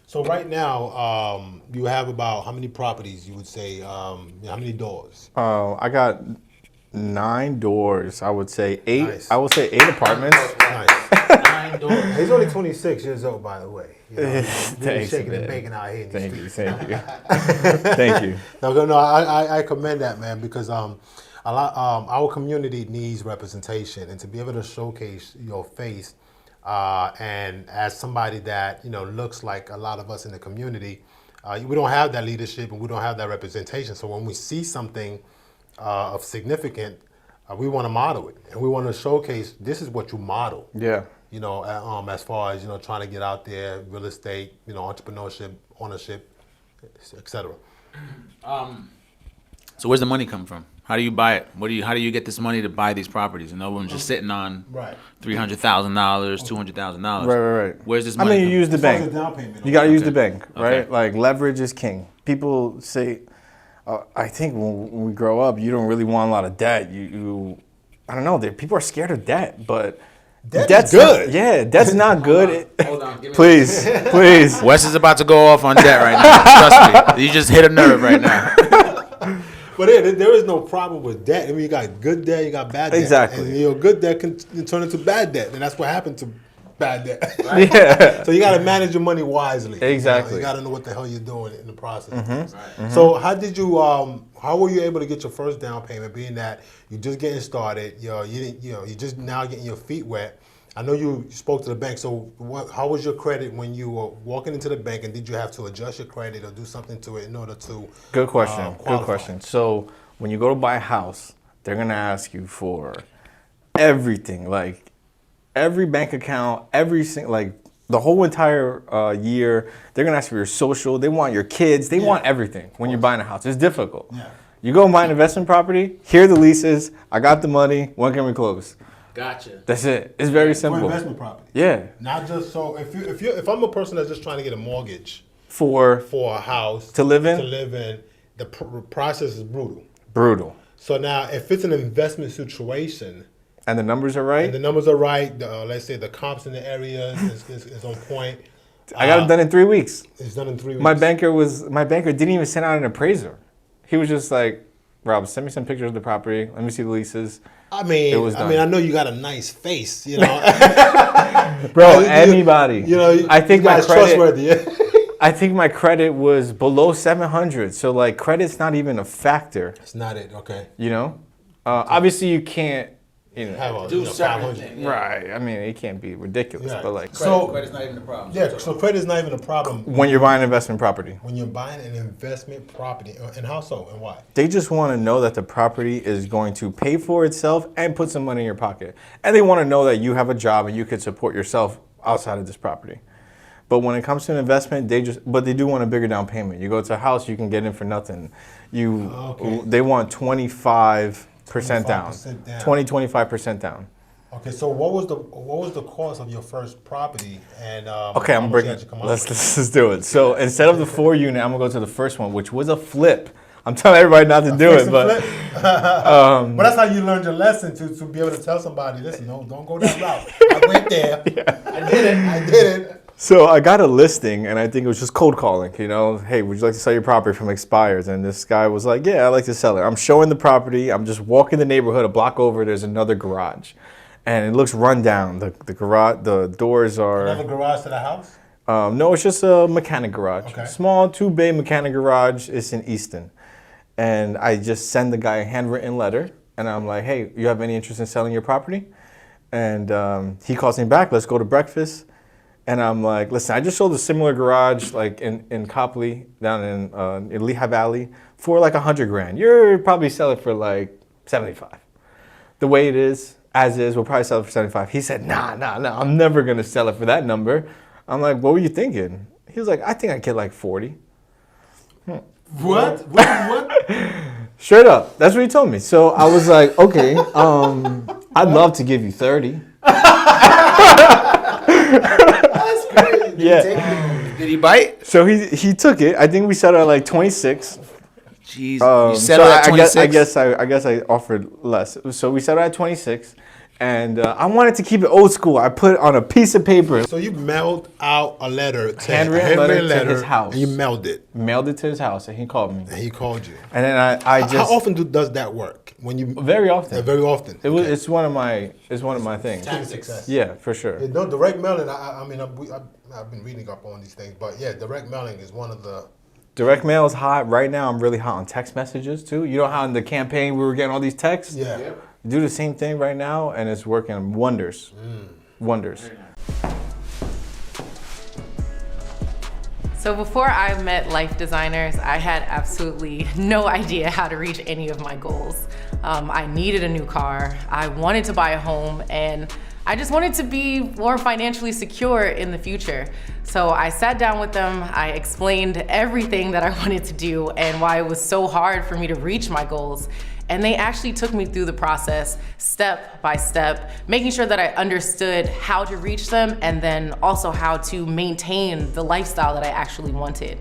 S3: So right now, you have about how many properties you would say, how many doors?
S2: I got 9 doors. I would say 8.
S3: Nice.
S2: I would say 8 apartments.
S3: Nice.
S1: 9 doors.
S3: He's only 26 years old, by the way.
S2: Thanks,
S3: shaking and
S2: man.
S3: baking out here in these
S2: Thank
S3: streets.
S2: you. Thank you.
S3: No, I commend that, man, because our community needs representation, and to be able to showcase your face, and as somebody that looks like a lot of us in the community, we don't have that leadership and we don't have that representation. So when we see something of significant, we want to model it, and we want to showcase this is what you model.
S2: Yeah.
S3: As far as trying to get out there, real estate, entrepreneurship, ownership, etc.
S1: So where's the money come from? How do you buy it? How do you get this money to buy these properties? And no one's just sitting on
S3: Right.
S1: $300,000, $200,000.
S2: Right.
S1: Where's this
S2: I
S1: money?
S2: mean, you use the
S3: As far as
S2: bank.
S3: the down payment,
S2: You got to use
S1: Okay.
S2: the bank, right?
S1: Okay.
S2: Like leverage is king. People say, I think when we grow up, you don't really want a lot of debt. I don't know. People are scared of debt, but
S3: Debt's
S2: good.
S3: good.
S2: Debt's not good.
S1: Hold on. Give me
S2: Please.
S1: Wes is about to go off on debt right now. Trust me. You just hit a nerve right now.
S3: But there is no problem with debt. I mean, you got good debt, you got bad debt.
S2: Exactly.
S3: And good debt can turn into bad debt, and that's what happened to bad debt.
S2: Yeah.
S3: So you got to manage your money wisely.
S2: Exactly.
S3: You got to know what the hell you're doing in the process. So how did you? How were you able to get your first down payment? Being that you're just getting started, you're just now getting your feet wet. I know you spoke to the bank. So how was your credit when you were walking into the bank, and did you have to adjust your credit or do something to it in order to?
S2: Good question. Good
S3: qualify?
S2: question. So when you go to buy a house, they're gonna ask you for everything, like every bank account, the whole entire year. They're gonna ask for your social. They want your kids. They want everything when you're buying a house. It's difficult.
S3: Yeah.
S2: You go buy an investment property, here are the leases, I got the money, when can we close?
S1: Gotcha.
S2: That's it. It's very
S3: For
S2: simple.
S3: investment property.
S2: Yeah.
S3: Not just so if I'm a person that's just trying to get a mortgage
S2: For
S3: for a house
S2: To live in?
S3: the process is brutal.
S2: brutal.
S3: So now, if it's an investment situation
S2: And the numbers are
S3: and
S2: right.
S3: the numbers are right, let's say the comps in the area is on point.
S2: I got it done in 3 weeks.
S3: It's done in 3 weeks.
S2: My banker didn't even send out an appraiser. He was just like, Rob, send me some pictures of the property. Let me see the leases.
S3: I mean,
S2: It was done.
S3: I know you got a nice face, you know.
S2: Bro,
S3: You-
S2: anybody.
S3: You know,
S2: I think
S3: you
S2: my
S3: guys
S2: credit.
S3: trustworthy.
S2: I think my credit was below 700. So like credit's not even a factor.
S3: It's not it, okay.
S2: You know, obviously you can't.
S3: Have a,
S1: Do
S3: you know,
S1: certain
S3: 500.
S1: things.
S2: Right. I mean, it can't be ridiculous,
S3: Yeah.
S2: but like
S3: So-
S1: Credit's not even a problem.
S3: Yeah, so credit is not even a problem
S2: when you're buying investment property,
S3: when you're buying an investment property. And how so and why?
S2: they just want to know that the property is going to pay for itself and put some money in your pocket. And they want to know that you have a job and you could support yourself outside of this property. But when it comes to an investment, they do want a bigger down payment. You go to a house, you can get in for nothing.
S3: Okay.
S2: They want 25% down.
S3: 25% down.
S2: 25% down.
S3: Okay, so what was the cost of your first property? And
S2: Okay,
S3: how
S2: I'm
S3: much
S2: breaking.
S3: did you come out
S2: Let's
S3: with?
S2: let's do it. So instead of the 4-unit, I'm gonna go to the first one, which was a flip. I'm telling everybody not to do
S3: Fix
S2: it,
S3: and
S2: but
S3: flip? But that's how you learned your lesson to be able to tell somebody, listen, no, don't go that route. I went there. I did it.
S2: so I got a listing, and I think it was just cold calling. You know, hey, would you like to sell your property from expires? And this guy was like, yeah, I'd like to sell it. I'm showing the property. I'm just walking the neighborhood. A block over, there's another garage, and it looks run down. The garage, the doors are.
S3: Another garage to the house?
S2: No, it's just a mechanic garage.
S3: Okay.
S2: Small, 2-bay mechanic garage. It's in Easton. And I just send the guy a handwritten letter. And I'm like, hey, you have any interest in selling your property? And he calls me back. Let's go to breakfast. And I'm like, listen, I just sold a similar garage like in Copley down in Lehigh Valley for like $100,000. You'll probably sell it for like 75. The way it is, as is, we'll probably sell it for 75. He said, nah, I'm never gonna sell it for that number. I'm like, what were you thinking? He was like, I think I'd get like 40.
S3: What?
S2: Straight up, that's what he told me. So I was like, okay, I'd love to give you 30.
S3: That's crazy.
S2: Yeah.
S1: Did he bite?
S2: So he took it. I think we settled at like 26.
S1: Jeez. You settled at
S2: I
S1: 26?
S2: I guess I offered less. So we settled at 26, and I wanted to keep it old school. I put it on a piece of paper,
S3: So you mailed out a letter,
S2: Handwritten letter to his house.
S3: and you mailed it,
S2: mailed it to his house, and he called me.
S3: and he called you.
S2: And then I just
S3: How often does that work? When you
S2: very often.
S3: very often.
S2: It was.
S3: Okay.
S2: It's one of my things.
S3: Success.
S2: Yeah, for sure.
S3: No, direct mailing. I mean, I've been reading up on these things, but yeah, direct mailing is one of the.
S2: Direct mail is hot right now. I'm really hot on text messages too. You know how in the campaign we were getting all these texts.
S3: Yeah.
S2: Do the same thing right now, and it's working wonders. Wonders.
S5: So before I met Life Designers, I had absolutely no idea how to reach any of my goals. I needed a new car, I wanted to buy a home, and I just wanted to be more financially secure in the future. So I sat down with them, I explained everything that I wanted to do and why it was so hard for me to reach my goals. And they actually took me through the process step by step, making sure that I understood how to reach them and then also how to maintain the lifestyle that I actually wanted.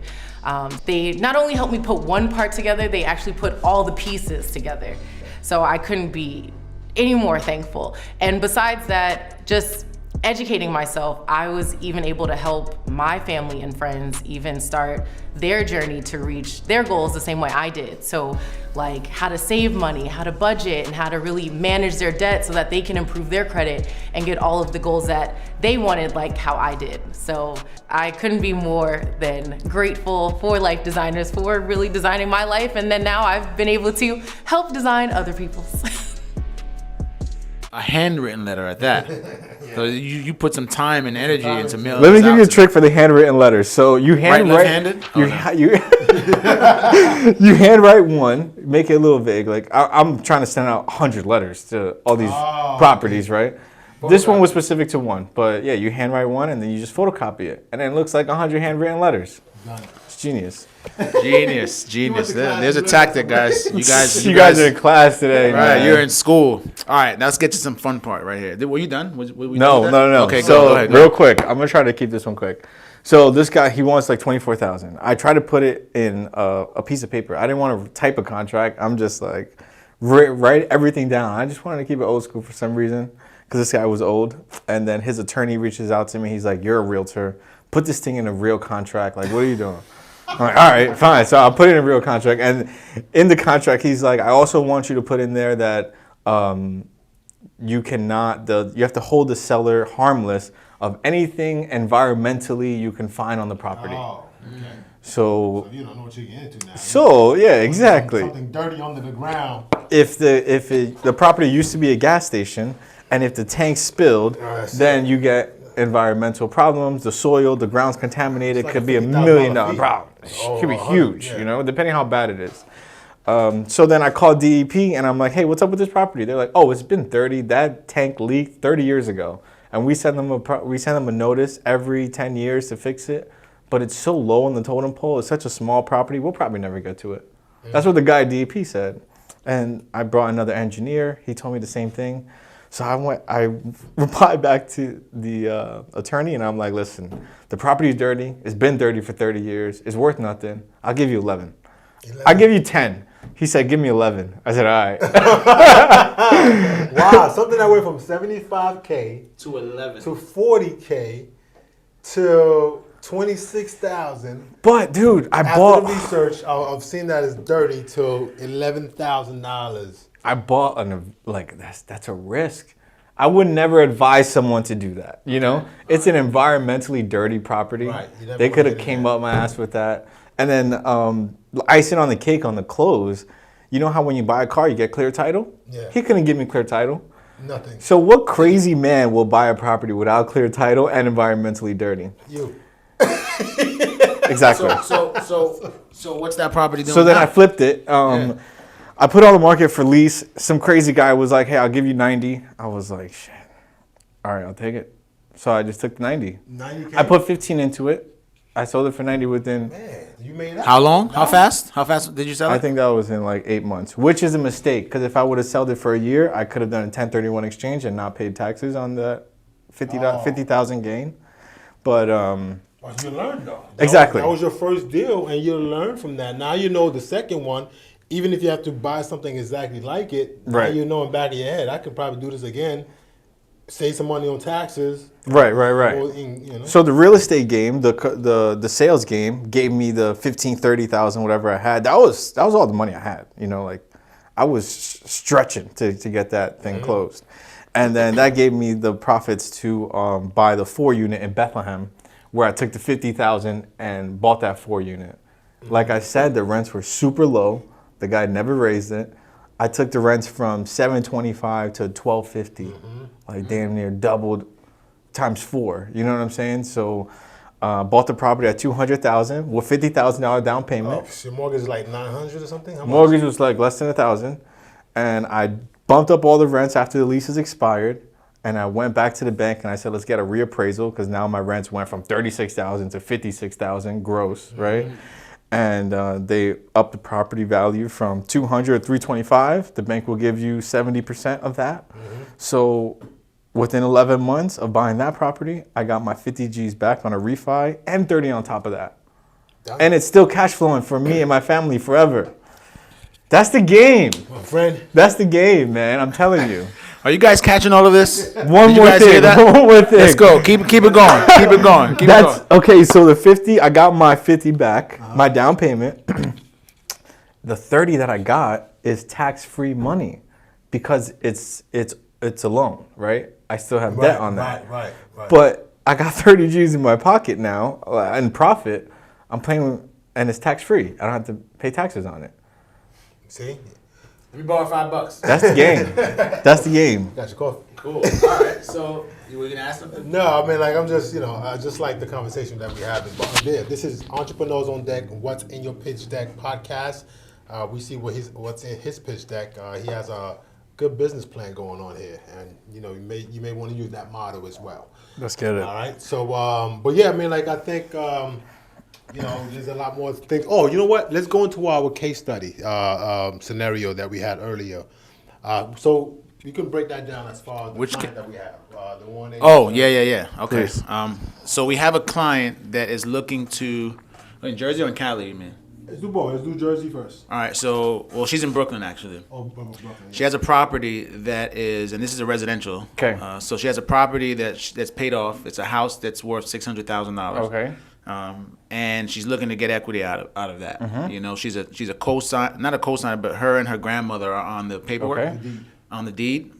S5: They not only helped me put one part together, they actually put all the pieces together. So I couldn't be any more thankful. And besides that, just educating myself, I was even able to help my family and friends even start their journey to reach their goals the same way I did. So like how to save money, how to budget, and how to really manage their debt so that they can improve their credit and get all of the goals that they wanted like how I did. So I couldn't be more than grateful for Life Designers for really designing my life. And then now I've been able to help design other people's.
S1: A handwritten letter at that. So you put some time and energy into mailing.
S2: Let me
S1: this
S2: give
S1: out
S2: you a
S1: to
S2: trick for the handwritten letters. So you handwrite.
S1: left-handed?
S2: You handwrite one, make it a little vague. Like I'm trying to send out 100 letters to all these properties, right? This one was specific to one, but yeah, you handwrite one and then you just photocopy it, and then it looks like 100 handwritten letters. It's genius.
S1: Genius. There's a tactic, guys. You
S2: guys are in class today,
S1: right,
S2: man.
S1: you're in school. All right, now let's get to some fun part right here. Were you done? Were we
S2: No.
S1: done with that? Okay,
S2: So
S1: go ahead.
S2: real quick, I'm gonna try to keep this one quick. So this guy, he wants like 24,000. I tried to put it in a piece of paper. I didn't want to type a contract. I'm just like write everything down. I just wanted to keep it old school for some reason because this guy was old. And then his attorney reaches out to me. He's like, "You're a realtor. Put this thing in a real contract. Like, what are you doing?" I'm like, "All right, fine." So I'll put it in a real contract. And in the contract, he's like, "I also want you to put in there that you have to hold the seller harmless of anything environmentally you can find on the property."
S3: Oh, okay.
S2: So
S3: You don't know what you're getting into now.
S2: So yeah, exactly.
S3: Something dirty under the ground.
S2: If the property used to be a gas station, and if the tank spilled, then you get environmental problems. The soil, the ground's contaminated.
S3: It's like
S2: could be a $1
S3: $50,000
S2: million
S3: fee.
S2: problem.
S3: Oh,
S2: It could be
S3: 100,
S2: huge,
S3: yeah.
S2: depending how bad it is. So then I called DEP and I'm like, "Hey, what's up with this property?" They're like, "Oh, it's been 30. That tank leaked 30 years ago, and we send them a notice every 10 years to fix it. But it's so low on the totem pole. It's such a small property. We'll probably never get to it." That's what the guy at DEP said. And I brought another engineer. He told me the same thing. So I replied back to the attorney and I'm like, "Listen, the property's dirty. It's been dirty for 30 years. It's worth nothing. I'll give you 11. I'll give you 10. He said, "Give me 11. I said, "All right."
S3: Wow, something that went from 75K
S1: To 11.
S3: to 40K to 26,000.
S2: But dude,
S3: After the research, I've seen that it's dirty to $11,000.
S2: I bought that's a risk. I would never advise someone to do that. It's an environmentally dirty property.
S3: Right, you never
S2: They
S3: wanna
S2: could have
S3: get in
S2: came
S3: there.
S2: up my ass with that. And then icing on the cake on the close. You know how when you buy a car you get clear title?
S3: Yeah.
S2: He couldn't give me clear title.
S3: Nothing.
S2: So what crazy man will buy a property without clear title and environmentally dirty?
S3: You.
S2: Exactly.
S1: So what's that property doing?
S2: So then
S1: now?
S2: I flipped it. I put it on the market for lease. Some crazy guy was like, "Hey, I'll give you 90. I was like, "Shit. All right, I'll take it." So I just took the 90.
S3: 90K?
S2: I put 15 into it. I sold it for 90 within,
S3: Man, you made that.
S1: How long? How fast? How fast did you sell it?
S2: I think that was in like 8 months, which is a mistake because if I would have sold it for a year, I could have done a 1031 exchange and not paid taxes on the 50,000 gain. But
S3: But you learned though.
S2: Exactly.
S3: That was your first deal, and you learned from that. Now you know the second one. Even if you have to buy something exactly like it, now
S2: Right.
S3: you know in the back of your head, I could probably do this again, save some money on taxes.
S2: right.
S3: or
S2: So the real estate game, the sales game gave me the 15, 30,000, whatever I had. That was all the money I had. Like I was stretching to get that thing closed. And then that gave me the profits to buy the 4 unit in Bethlehem, where I took the 50,000 and bought that 4 unit. Like I said, the rents were super low. The guy never raised it. I took the rents from $725 to $1,250, like damn near doubled times 4. You know what I'm saying? So bought the property at $200,000 with $50,000 down payment.
S3: Your mortgage is like 900 or something. How much?
S2: Mortgage was like less than $1,000, and I bumped up all the rents after the leases expired. And I went back to the bank and I said, "Let's get a reappraisal," because now my rents went from $36,000 to $56,000 gross, right? And they upped the property value from $200 to $325. The bank will give you 70% of that. So within 11 months of buying that property, I got my 50 G's back on a refi and 30 on top of that. And it's still cash flowing for me and my family forever. That's the game.
S3: My friend.
S2: That's the game, man. I'm telling you.
S1: Are you guys catching all of this?
S2: One
S1: Did you
S2: more
S1: guys hear
S2: thing.
S1: that?
S2: One more thing.
S1: Let's go. Keep it going. Keep it going. Keep it
S2: That's
S1: going.
S2: okay. So the 50, I got my 50 back, my down payment. The 30 that I got is tax-free money because it's a loan, right? I still have debt on that.
S3: Right.
S2: But I got 30 G's in my pocket now in profit. I'm paying, and it's tax-free. I don't have to pay taxes on it.
S3: See?
S1: Let me borrow $5.
S2: That's the game. That's the game.
S3: Got your coffee.
S1: Cool. All right. So you were gonna ask something?
S3: No, I mean, like, I'm just, I just like the conversation that we have. This is Entrepreneurs on Deck, What's in Your Pitch Deck podcast. We see what's in his pitch deck. He has a good business plan going on here, and you may want to use that motto as well.
S2: Let's get it.
S3: All right. So, but yeah, I mean, like, I think You know, there's a lot more things. Oh, you know what? Let's go into our case study scenario that we had earlier. So you can break that down as far as the
S1: Which
S3: client that we have. The one.
S1: Oh, yeah. Okay.
S2: Please.
S1: So we have a client that is looking to in Jersey or in Cali, you mean?
S3: Let's do both. Let's do Jersey first.
S1: All right. So, well, she's in Brooklyn actually.
S3: Oh, Brooklyn.
S1: She has a property that is, and this is a residential.
S2: Okay.
S1: So she has a property that's paid off. It's a house that's worth $600,000.
S2: Okay.
S1: And she's looking to get equity out of that.
S2: Mm-hmm.
S1: You know, she's a co-sign, not a co-signer, but her and her grandmother are on the paperwork,
S2: Okay.
S1: on the deed.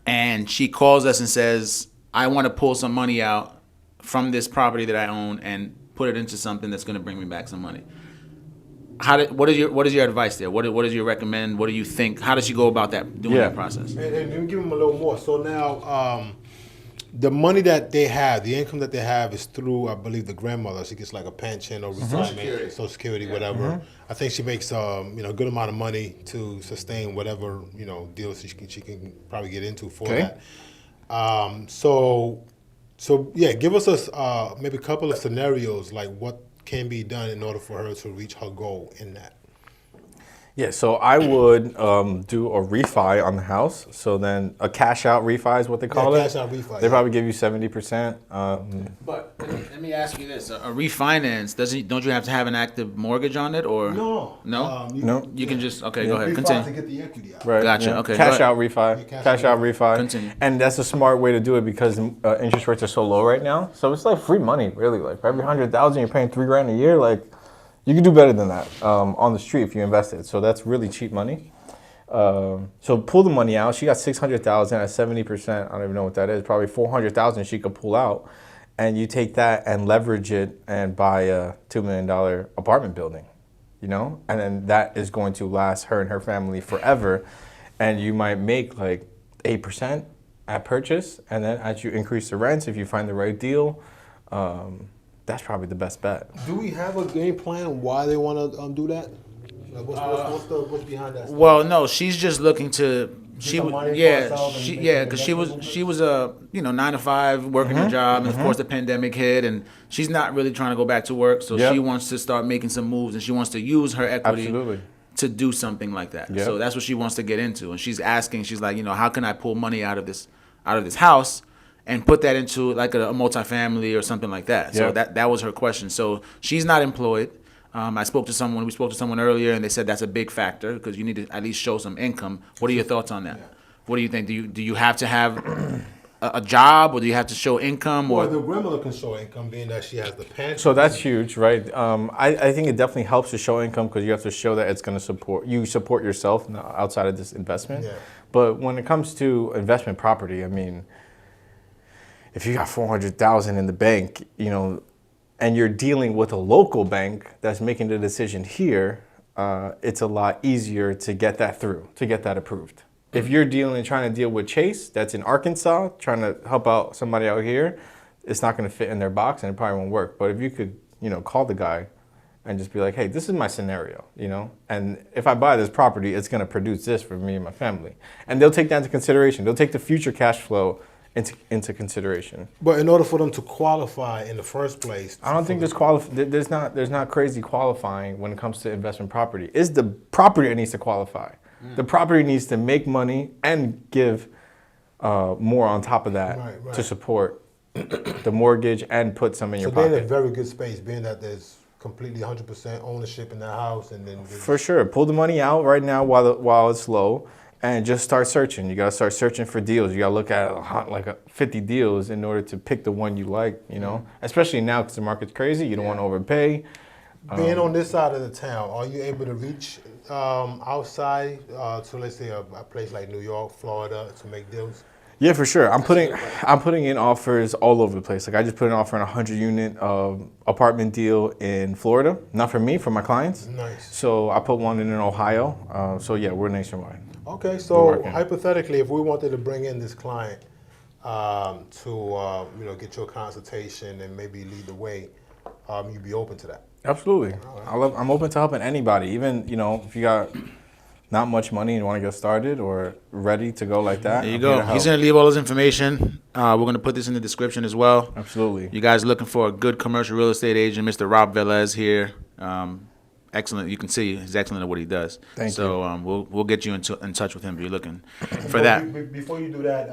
S1: And she calls us and says, "I want to pull some money out from this property that I own and put it into something that's going to bring me back some money." What is your advice there? What does you recommend? What do you think? How does she go about doing that process?
S3: And let me give them a little more. So now, the money that they have, the income that they have, is through, I believe, the grandmother. She gets like a pension or retirement, Social Security, whatever. I think she makes a good amount of money to sustain whatever deals she can probably get into for that. So yeah, give us maybe a couple of scenarios like what can be done in order for her to reach her goal in that.
S2: Yeah, so I would do a refi on the house. So then a cash out refi is what they call it.
S3: Cash out refi.
S2: They probably give you 70%.
S1: But let me ask you this: a refinance don't you have to have an active mortgage on it, or
S3: No.
S1: No?
S2: No.
S1: You can just go ahead,
S3: Refi
S1: continue.
S3: to get the equity out.
S2: Right.
S1: Gotcha, okay,
S2: Cash
S1: go
S2: out refi.
S3: Yeah,
S2: cash out refi.
S1: Continue.
S2: And that's a smart way to do it because interest rates are so low right now. So it's like free money, really. Like for every 100,000, you're paying $3,000 a year. Like you can do better than that on the street if you invest it. So that's really cheap money. So pull the money out. She got 600,000 at 70%. I don't even know what that is. Probably 400,000 she could pull out, and you take that and leverage it and buy a $2 million apartment building, and then that is going to last her and her family forever, and you might make like 8% at purchase, and then as you increase the rents, if you find the right deal, that's probably the best bet.
S3: Do we have a game plan why they want to do that? Like what's behind that?
S1: Well, no, she's just looking to.
S3: some money for herself and make
S1: Because she
S3: investment
S1: was a 9 to 5 working a job, and of course the pandemic hit, and she's not really trying to go back to work, so
S2: Yep.
S1: she wants to start making some moves, and she wants to use her equity
S2: Absolutely.
S1: to do something like that.
S2: Yep.
S1: So that's what she wants to get into, and she's asking, she's like, how can I pull money out of this house and put that into like a multifamily or something like that. So
S2: Yep.
S1: that was her question. So she's not employed. We spoke to someone earlier, and they said that's a big factor because you need to at least show some income. What are your thoughts on that? What do you think? Do you have to have a job, or do you have to show income?
S3: Well,
S1: Or
S3: the grandmother can show income, being that she has the pension.
S2: So that's huge, right? I think it definitely helps to show income because you have to show that it's going to support yourself outside of this investment.
S3: Yeah.
S2: But when it comes to investment property, I mean, if you got 400,000 in the bank, and you're dealing with a local bank that's making the decision here, it's a lot easier to get that through, to get that approved. If you're trying to deal with Chase, that's in Arkansas, trying to help out somebody out here, it's not going to fit in their box and it probably won't work. But if you could, call the guy and just be like, hey, this is my scenario, and if I buy this property, it's going to produce this for me and my family. And they'll take that into consideration. They'll take the future cash flow into consideration.
S3: But in order for them to qualify in the first place,
S2: I don't think there's not crazy qualifying when it comes to investment property. It's the property that needs to qualify. The property needs to make money and give more on top of that
S3: Right.
S2: to support the mortgage and put some in your
S3: so they're in a
S2: pocket.
S3: very good space, being that there's completely 100% ownership in that house, and then
S2: For sure. Pull the money out right now while it's low and just start searching. You got to start searching for deals. You got to look at like 50 deals in order to pick the one you like, especially now because the market's crazy. You don't want to overpay.
S3: being on this side of the town, are you able to reach outside to, let's say, a place like New York, Florida, to make deals?
S2: Yeah, for sure. I'm putting in offers all over the place. Like I just put an offer on a 100-unit apartment deal in Florida. Not for me, for my clients.
S3: Nice.
S2: So I put one in Ohio. So yeah, we're nationwide.
S3: Okay, so
S2: working.
S3: hypothetically, if we wanted to bring in this client to get your consultation and maybe lead the way, you'd be open to that.
S2: Absolutely. I'm open to helping anybody. Even if you got not much money and want to get started or ready to go like that,
S1: There you
S2: I'm here
S1: go.
S2: to help.
S1: He's going to leave all his information. We're going to put this in the description as well.
S2: Absolutely.
S1: You guys looking for a good commercial real estate agent, Mr. Rob Velez here. Excellent. You can see he's excellent at what he does.
S2: Thank
S1: so we'll get you in touch with him if you're looking for that.
S3: Before you do that,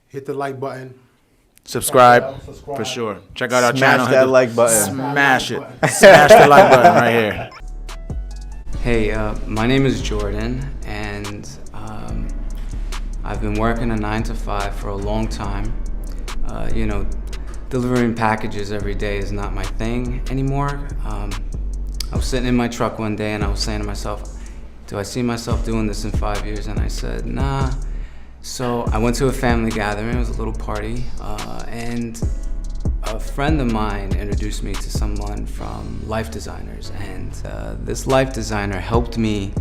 S3: hit the like button.
S1: Subscribe
S3: Subscribe.
S1: for sure. Check out our
S2: Smash
S1: channel.
S2: that like button.
S1: Smash it. Smash the like button right here.
S6: Hey, my name is Jordan, and I've been working a 9 to 5 for a long time. Delivering packages every day is not my thing anymore. I was sitting in my truck one day and I was saying to myself, do I see myself doing this in 5 years? And I said, nah. So I went to a family gathering, it was a little party, and a friend of mine introduced me to someone from Life Designers, and this Life Designer helped me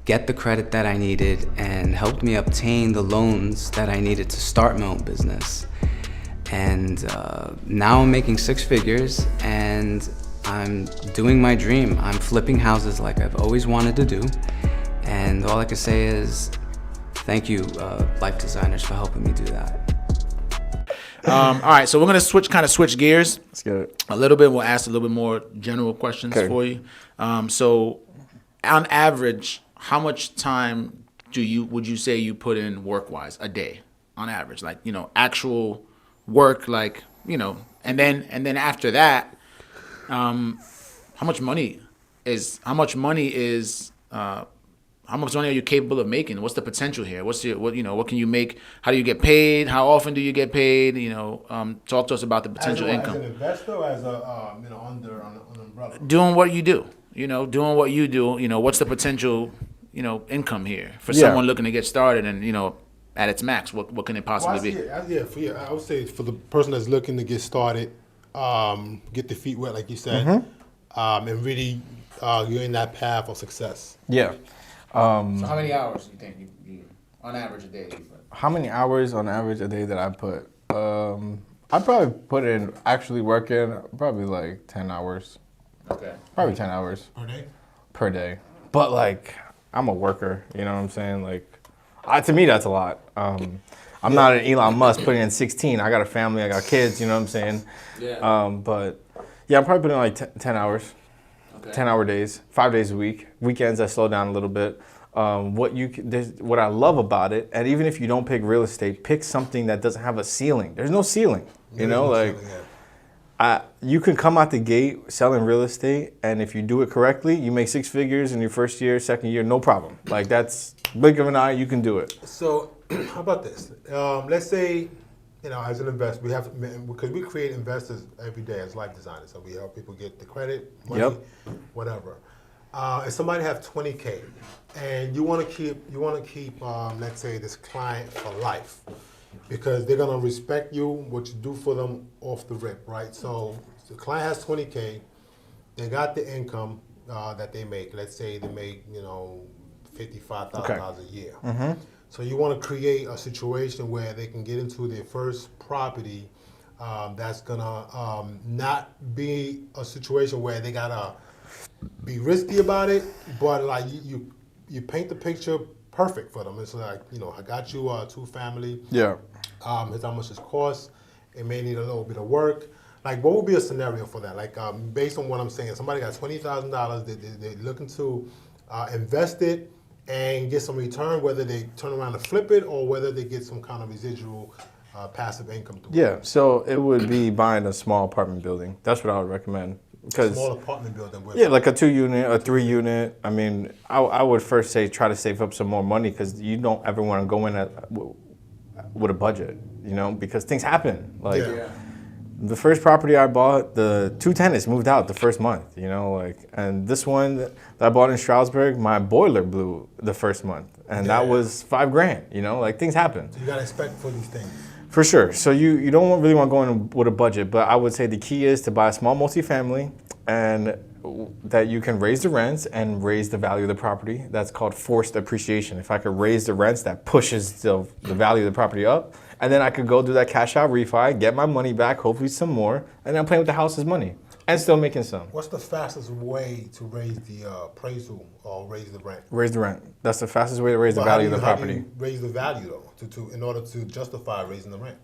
S6: get the credit that I needed and helped me obtain the loans that I needed to start my own business. And now I'm making 6 figures and I'm doing my dream. I'm flipping houses like I've always wanted to do. And all I can say is thank you, Life Designers, for helping me do that.
S1: All right, so we're gonna switch gears
S2: Let's get it.
S1: a little bit. We'll ask a little bit more general questions
S2: Okay.
S1: for you. So, on average, how much time would you say you put in work-wise a day, on average? Like, actual work, like, and then after that, how much money are you capable of making? What's the potential here? What can you make? How do you get paid? How often do you get paid? Talk to us about the potential
S3: As
S1: income.
S3: an investor, or as a under an umbrella.
S1: Doing what you do. What's the potential, income here for
S2: Yeah.
S1: someone looking to get started and, at its max, what can it possibly be?
S3: I would say for the person that's looking to get started, get their feet wet, like you said, and really you're in that path of success.
S2: Yeah.
S1: So how many hours do you think you on average a day you put?
S2: How many hours on average a day that I put? I probably put in actually working probably like 10 hours.
S1: Okay.
S2: Probably 10 hours
S3: Per day?
S2: per day. But like, I'm a worker, you know what I'm saying? Like, to me, that's a lot. I'm not an Elon Musk putting in 16. I got a family, I got kids, you know what I'm saying?
S1: Yeah.
S2: But yeah, I'm probably putting in like 10 hours.
S1: Okay.
S2: 10-hour days, 5 days a week. Weekends I slow down a little bit. What I love about it, and even if you don't pick real estate, pick something that doesn't have a ceiling. There's no ceiling, you can come out the gate selling real estate, and if you do it correctly, you make 6 figures in your first year, second year, no problem. Like, that's blink of an eye, you can do it.
S3: So, how about this? Let's say, as an investor, because we create investors every day as life designers. So we help people get the credit, money, whatever. If somebody have 20K, and you want to keep, let's say, this client for life, because they're gonna respect you, what you do for them off the rip, right? So the client has 20K, they got the income that they make. Let's say they make, $55,000 a year. So you want to create a situation where they can get into their first property that's gonna not be a situation where they gotta be risky about it, but like you paint the picture perfect for them. It's like, I got you a 2-family.
S2: Yeah.
S3: Here's how much it costs. It may need a little bit of work. Like, what would be a scenario for that? Like, based on what I'm saying, somebody got $20,000. They're looking to invest it and get some return, whether they turn around and flip it or whether they get some kind of residual passive income through it.
S2: Yeah, so it would be buying a small apartment building. That's what I would recommend. Because
S3: Small apartment building. With
S2: yeah, like a 2-unit, a 3-unit. I mean, I would first say try to save up some more money, because you don't ever want to go in with a budget, because things happen. Like, the first property I bought, the 2 tenants moved out the first month, and this one that I bought in Stroudsburg, my boiler blew the first month, and that was $5,000, like, things happen.
S3: So you got to expect for these things.
S2: For sure. So you don't really want to go in with a budget, but I would say the key is to buy a small multifamily, and that you can raise the rents and raise the value of the property. That's called forced appreciation. If I could raise the rents, that pushes the value of the property up, and then I could go do that cash out refi, get my money back, hopefully some more, and then I'm playing with the house's money. and still making some.
S3: What's the fastest way to raise the appraisal or raise the rent?
S2: Raise the rent. That's the fastest way to raise the
S3: But how
S2: value
S3: do
S2: of the
S3: how do
S2: property.
S3: you raise the value though, to in order to justify raising the rent?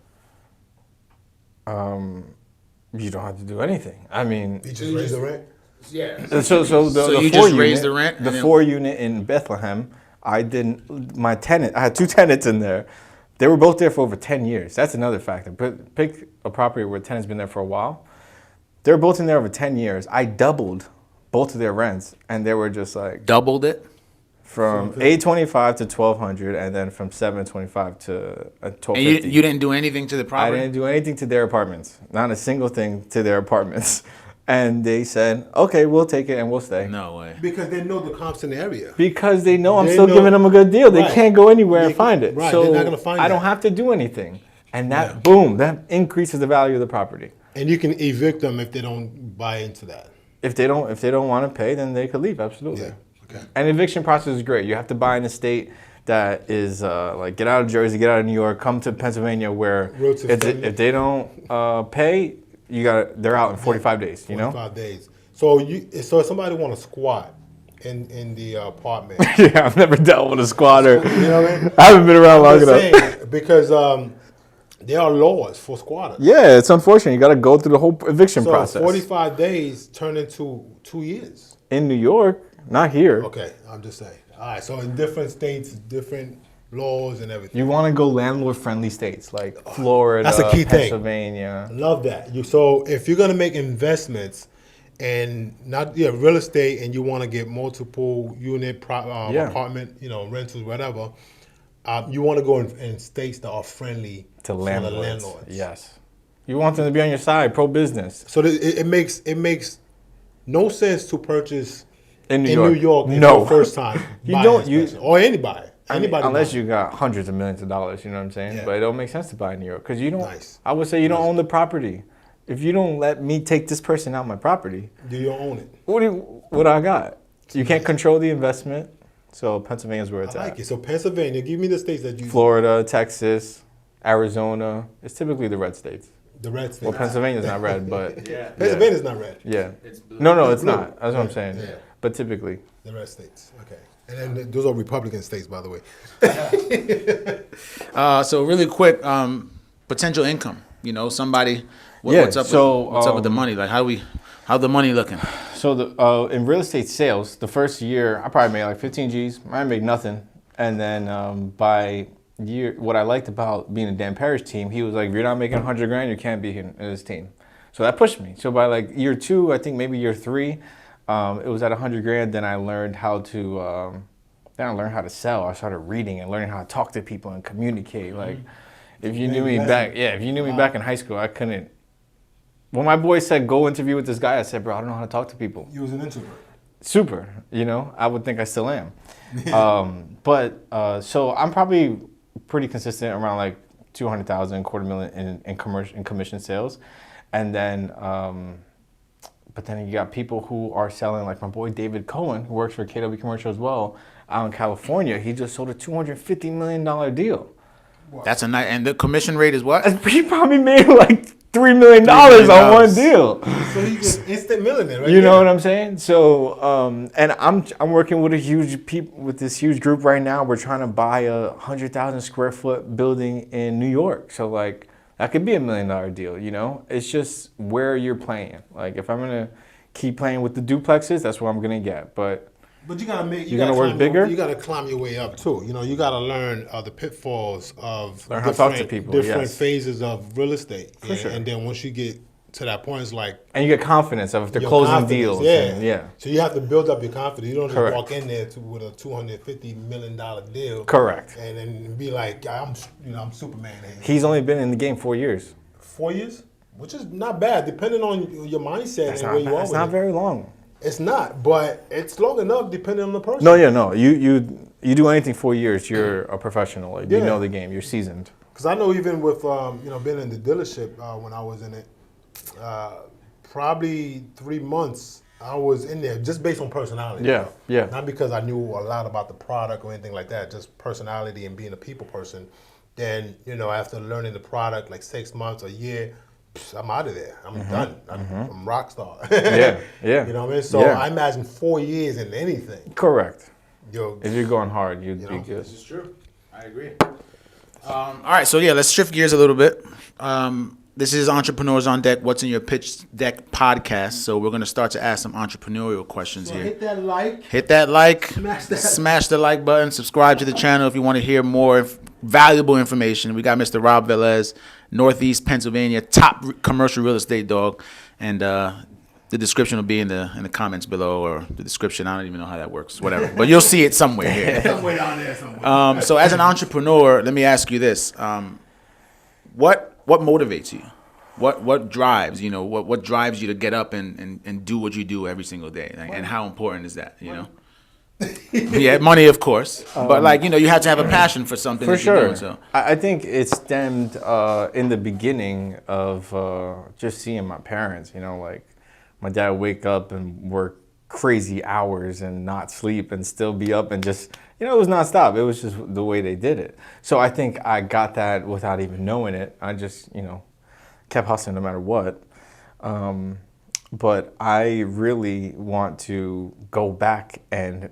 S2: You don't have to do anything. I mean,
S3: You just raise the rent.
S1: Yeah.
S2: so the
S1: you
S2: four
S1: just raise
S2: unit,
S1: the rent and
S2: the
S1: then-
S2: 4 unit in Bethlehem. I didn't. My tenant. I had 2 tenants in there. They were both there for over 10 years. That's another factor. But pick a property where a tenant's been there for a while. They were both in there over 10 years. I doubled both of their rents, and they were just like
S1: Doubled it.
S2: from $825 to $1,200, and then from $725 to $1,250.
S1: And you didn't do anything to the
S2: I
S1: property?
S2: didn't do anything to their apartments. Not a single thing to their apartments. And they said, okay, we'll take it and we'll stay.
S1: No way.
S3: Because they know the comps in the area.
S2: Because they know I'm
S3: They
S2: still
S3: know-
S2: giving them a good deal. They
S3: Right.
S2: can't go anywhere and
S3: They-
S2: find it.
S3: right,
S2: So
S3: they're not gonna find
S2: I don't
S3: that.
S2: have to do anything. And that,
S3: Yeah.
S2: boom, that increases the value of the property.
S3: And you can evict them if they don't buy into that.
S2: If they don't want to pay, then they could leave. Absolutely.
S3: Yeah. Okay.
S2: And eviction process is great. You have to buy in a state that is like get out of Jersey, get out of New York, come to Pennsylvania, where
S3: Roads are friendly.
S2: if they don't pay, they're out in 45 days. You know.
S3: 45 days. So if somebody want to squat in the apartment,
S2: Yeah, I've never dealt with a squatter.
S3: you know what I mean?
S2: I haven't been around long
S3: I'm
S2: enough.
S3: saying, because there are laws for squatters.
S2: Yeah, it's unfortunate. You got to go through the whole eviction
S3: So
S2: process.
S3: 45 days turn into 2 years.
S2: In New York, not here.
S3: Okay, I'm just saying. All right, so in different states, different laws and everything.
S2: You want to go landlord-friendly states like Florida,
S3: That's a key thing.
S2: Pennsylvania.
S3: Love that. So if you're gonna make investments and not real estate, and you want to get multiple unit
S2: Yeah.
S3: apartment, rentals, whatever, you want to go in states that are friendly
S2: To
S3: for the
S2: landlords.
S3: landlords.
S2: Yes. You want them to be on your side, pro-business.
S3: So it makes no sense to purchase
S2: In New
S3: in
S2: York.
S3: New York
S2: No.
S3: for the first time.
S2: You
S3: buying
S2: don't-
S3: inspection. Or anybody. Anybody
S2: unless
S3: buying.
S2: you got hundreds of millions of dollars, you know what I'm saying?
S3: Yeah.
S2: But it don't make sense to buy in New York because you don't.
S3: Nice.
S2: I would say you don't own the property. If you don't let me take this person out my property,
S3: Do you own it?
S2: what I got? You can't control the investment. So Pennsylvania's where it's
S3: I like
S2: at.
S3: it. So Pennsylvania, give me the states that you
S2: Florida, Texas, Arizona. It's typically the red states.
S3: the red states.
S2: Well, Pennsylvania's not red, but
S1: Yeah.
S3: Pennsylvania's not red.
S2: yeah.
S1: It's blue.
S2: No, it's
S3: blue.
S2: not. That's what I'm saying.
S3: Yeah.
S2: But typically,
S3: The red states. Okay. And then those are Republican states, by the way.
S1: So really quick, potential income. Somebody.
S2: Yeah,
S1: What's up?
S2: so,
S1: What's up with the money? Like, how the money looking?
S2: so in real estate sales, the first year I probably made like 15 G's. I made nothing, and then by year, what I liked about being a Dan Parrish team, he was like, if you're not making 100 grand, you can't be in this team. So that pushed me. So by like year 2, I think maybe year 3, it was at 100 grand. Then I learned how to. Then I learned how to sell. I started reading and learning how to talk to people and communicate. Like, if you knew me back, if you knew me back in high school, I couldn't. When my boy said go interview with this guy, I said, bro, I don't know how to talk to people.
S3: You was an introvert.
S2: Super, I would think I still am. So I'm probably pretty consistent around like 200,000, $250,000 in commission sales, and then. But then you got people who are selling, like my boy David Cohen, who works for KW Commercial as well, out in California. He just sold a $250 million deal.
S1: That's a nice. And the commission rate is what?
S2: He probably made like $3 million on one deal.
S3: So he's just instant millionaire, right?
S2: You know what I'm saying? So, and I'm working with this huge group right now. We're trying to buy a 100,000 square foot building in New York. So like that could be $1 million deal. It's just where you're playing. Like if I'm gonna keep playing with the duplexes, that's what I'm gonna get. But
S3: But you gotta make.
S2: You're gonna work bigger?
S3: You gotta climb your way up too. You gotta learn the pitfalls of
S2: Learn how to talk to people,
S3: different
S2: yes.
S3: phases of real estate.
S2: For sure.
S3: And then once you get to that point, it's like
S2: and you get confidence of if they're
S3: your
S2: closing
S3: confidence,
S2: deals.
S3: Yeah.
S2: And, yeah.
S3: So you have to build up your confidence. You don't just
S2: Correct.
S3: walk in there with a $250 million deal.
S2: Correct.
S3: And then be like, I'm Superman. Here.
S2: He's only been in the game 4 years.
S3: 4 years, which is not bad, depending on your mindset and where you are.
S2: That's
S3: with
S2: not
S3: it.
S2: very long.
S3: It's not, but it's long enough depending on the person.
S2: No. You do anything 4 years, you're a professional. Like, You
S3: Yeah.
S2: know the game. You're seasoned.
S3: Because I know even with being in the dealership when I was in it, probably 3 months I was in there just based on personality.
S2: Yeah, yeah.
S3: Not because I knew a lot about the product or anything like that, just personality and being a people person. Then after learning the product like 6 months, a year, I'm out of there. I'm done. I'm rock star.
S2: Yeah, yeah.
S3: You know what I mean? So
S2: Yeah.
S3: I imagine 4 years in anything.
S2: Correct.
S3: Yo,
S2: If you're going hard, you'd be
S3: know,
S2: good.
S1: This is true. I agree. All right, so yeah, let's shift gears a little bit. This is Entrepreneurs on Deck, What's in Your Pitch Deck podcast. So we're going to start to ask some entrepreneurial questions
S3: so
S1: here.
S3: hit that like.
S1: Hit that like,
S3: Smash that.
S1: the like button, subscribe to the channel if you want to hear more valuable information. We got Mr. Rob Velez, Northeast Pennsylvania, top commercial real estate dog, and the description will be in the comments below, or the description. I don't even know how that works. Whatever, but you'll see it somewhere here.
S3: Somewhere down there somewhere.
S1: So as an entrepreneur, let me ask you this: what motivates you? What drives what drives you to get up and do what you do every single day? Like, and how important is that? Yeah, money, of course, but you have to have a passion for something.
S2: For
S1: that you're
S2: sure.
S1: doing, so.
S2: I think it stemmed in the beginning of just seeing my parents. Like my dad would wake up and work crazy hours and not sleep and still be up and just, it was nonstop. It was just the way they did it. So I think I got that without even knowing it. I just, kept hustling no matter what. But I really want to go back and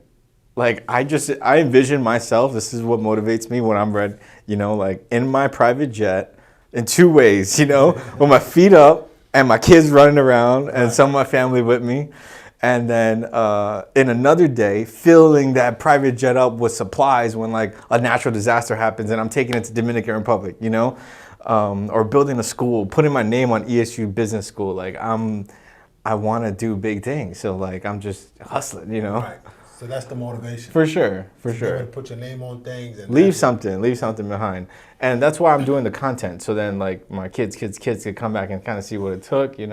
S2: I envision myself, this is what motivates me when I'm ready, in my private jet in 2 ways, with my feet up and my kids running around and some of my family with me. And then in another day, filling that private jet up with supplies when a natural disaster happens and I'm taking it to Dominican Republic, or building a school, putting my name on ESU Business School. I want to do big things. So I'm just hustling,
S3: Right. So that's the motivation.
S2: For sure.
S3: Be able to put your name on things and
S2: Leave something behind. And that's why I'm doing the content. So then my kids could come back and kind of see what it took,
S3: Yeah.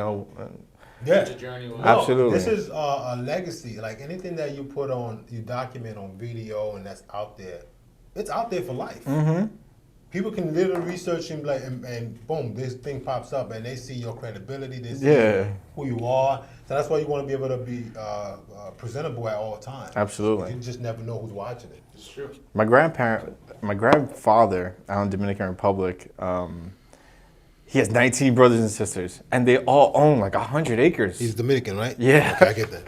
S2: Absolutely.
S3: This is a legacy. Like anything that you put on, you document on video and that's out there, it's out there for life. Mm-hmm. People can literally research and and boom, this thing pops up and they see your credibility, they see who you are. So that's why you want to be able to be presentable at all times.
S2: Absolutely.
S3: You just never know who's watching it.
S1: It's true.
S2: My grandfather out in Dominican Republic, he has 19 brothers and sisters, and they all own 100 acres.
S3: He's Dominican, right?
S2: Yeah.
S3: Okay, I get that.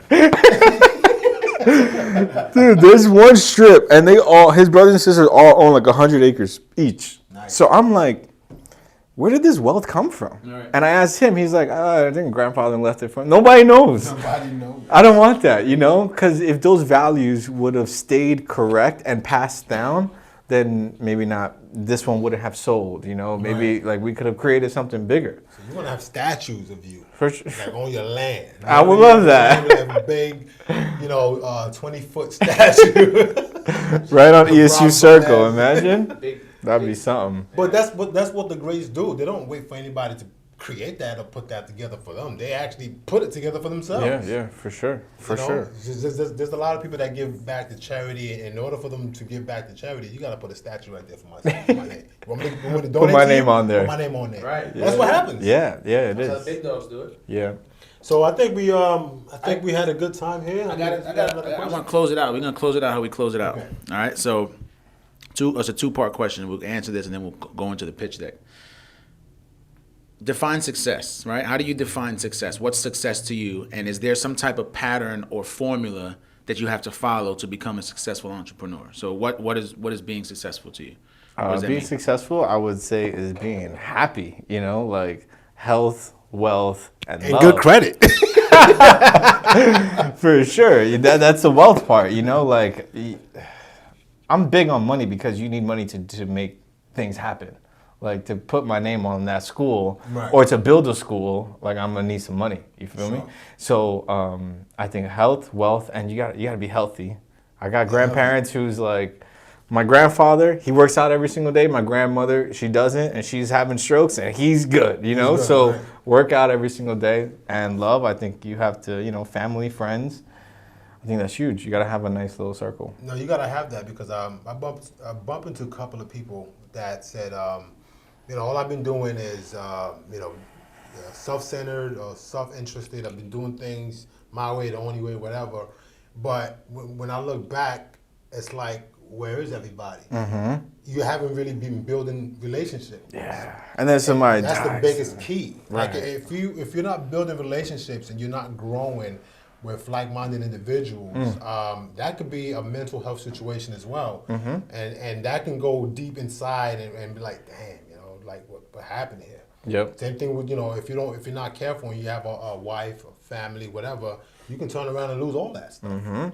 S2: Dude, there's one strip, and his brothers and sisters all own 100 acres each.
S3: Nice.
S2: So I'm like, where did this wealth come from?
S1: Right.
S2: And I asked him, he's like, I think grandfather left it from. Nobody knows.
S3: Somebody knows.
S2: I don't want that, because if those values would have stayed correct and passed down, then maybe not. This one wouldn't have sold, Maybe we could have created something bigger.
S3: So you want to have statues of you.
S2: For sure.
S3: On your land.
S2: I would love that.
S3: Have a big, 20-foot statue.
S2: Right on
S3: Rob
S2: ESU Circle,
S3: Velez.
S2: imagine. That'd be something.
S3: But that's what the greats do. They don't wait for anybody to create that or put that together for them. They actually put it together for themselves.
S2: Yeah, for sure. For
S3: You know?
S2: sure.
S3: There's a lot of people that give back to charity. In order for them to give back to charity, you got to put a statue right there for my name. Want me to
S2: Put my
S3: donate to
S2: name
S3: you?
S2: on there.
S3: Put my name on there.
S1: Right.
S3: That's what happens.
S2: Yeah, it
S1: That's how the
S2: is.
S1: big dogs do it.
S2: Yeah.
S3: So I think we had a good time here.
S1: I want to close it out. We're gonna close it out how we close it out.
S3: Okay.
S1: All right. So, it's a 2-part question. We'll answer this and then we'll go into the pitch deck. Define success, right? How do you define success? What's success to you? And is there some type of pattern or formula that you have to follow to become a successful entrepreneur? So, what is being successful to you? What does that
S2: Being
S1: mean?
S2: successful, I would say, is being happy. Health, wealth, and
S3: And
S2: love.
S3: good credit.
S2: For sure. That's the wealth part, I'm big on money because you need money to make things happen. To put my name on that school,
S3: Right.
S2: or to build a school, I'm gonna need some money. You feel me? So I think health, wealth, and you gotta be healthy. I got grandparents who's my grandfather, he works out every single day. My grandmother, she doesn't, and she's having strokes, and he's good.
S3: good,
S2: So
S3: right.
S2: work out every single day. And love, I think you have to, family, friends. I think that's huge. You gotta have a nice little circle.
S3: No, you gotta have that because I bumped into a couple of people that said, all I've been doing is, self-centered or self-interested. I've been doing things my way, the only way, whatever. But when I look back, it's like, where is everybody? You haven't really been building relationships.
S2: Yeah. And then somebody
S3: That's the
S2: dies.
S3: biggest key.
S2: Right.
S3: Like if you're not building relationships and you're not growing with like-minded individuals, that could be a mental health situation as well. And that can go deep inside and be like, damn, like what happened here?
S2: Yep.
S3: Same thing with, if you're not careful and you have a wife, a family, whatever, you can turn around and lose all that stuff.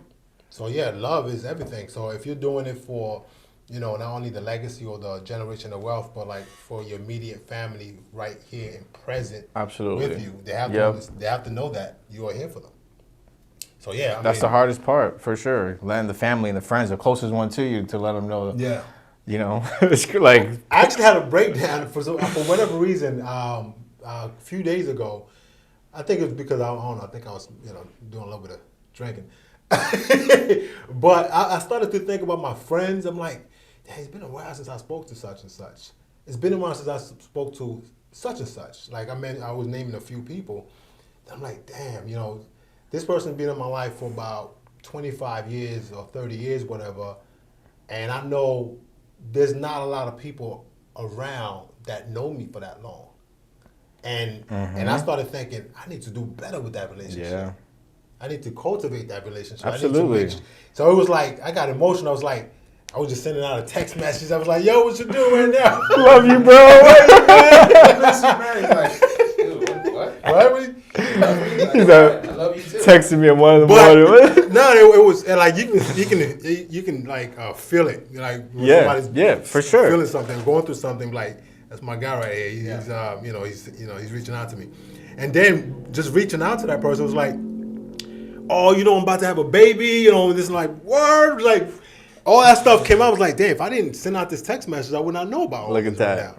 S3: So yeah, love is everything. So if you're doing it for, not only the legacy or the generation of wealth, but like for your immediate family right here and present
S2: Absolutely.
S3: with you, they have to know that you are here for them. So yeah,
S2: that's the hardest part for sure. Letting the family and the friends, the closest one to you, to let them know.
S3: Yeah.
S2: It's like
S3: I actually had a breakdown for whatever reason a few days ago. I think it was because I don't know. I think I was doing a little bit of drinking, but I started to think about my friends. I'm like, dang, it's been a while since I spoke to such and such. It's been a while since I spoke to such and such. Like I was naming a few people. I'm like, damn, this person's been in my life for about 25 years or 30 years, whatever, and I know there's not a lot of people around that know me for that long. And I started thinking, I need to do better with that relationship.
S2: Yeah.
S3: I need to cultivate that relationship.
S2: Absolutely.
S3: So it was like, I got emotional. I was just sending out a text message. I was like, yo, what you doing right now?
S2: Love you, bro.
S3: What?
S2: He's texting me at 1 in the morning.
S3: No, it was and like you can like feel it, like when somebody's
S2: for sure
S3: feeling something, going through something. Like that's my guy right here. He's reaching out to me, and then just reaching out to that person was like, oh, I'm about to have a baby, this like word, like all that stuff came out. I was like, damn, if I didn't send out this text message, I would not know about all
S2: Look
S3: this
S2: at that.
S3: right now.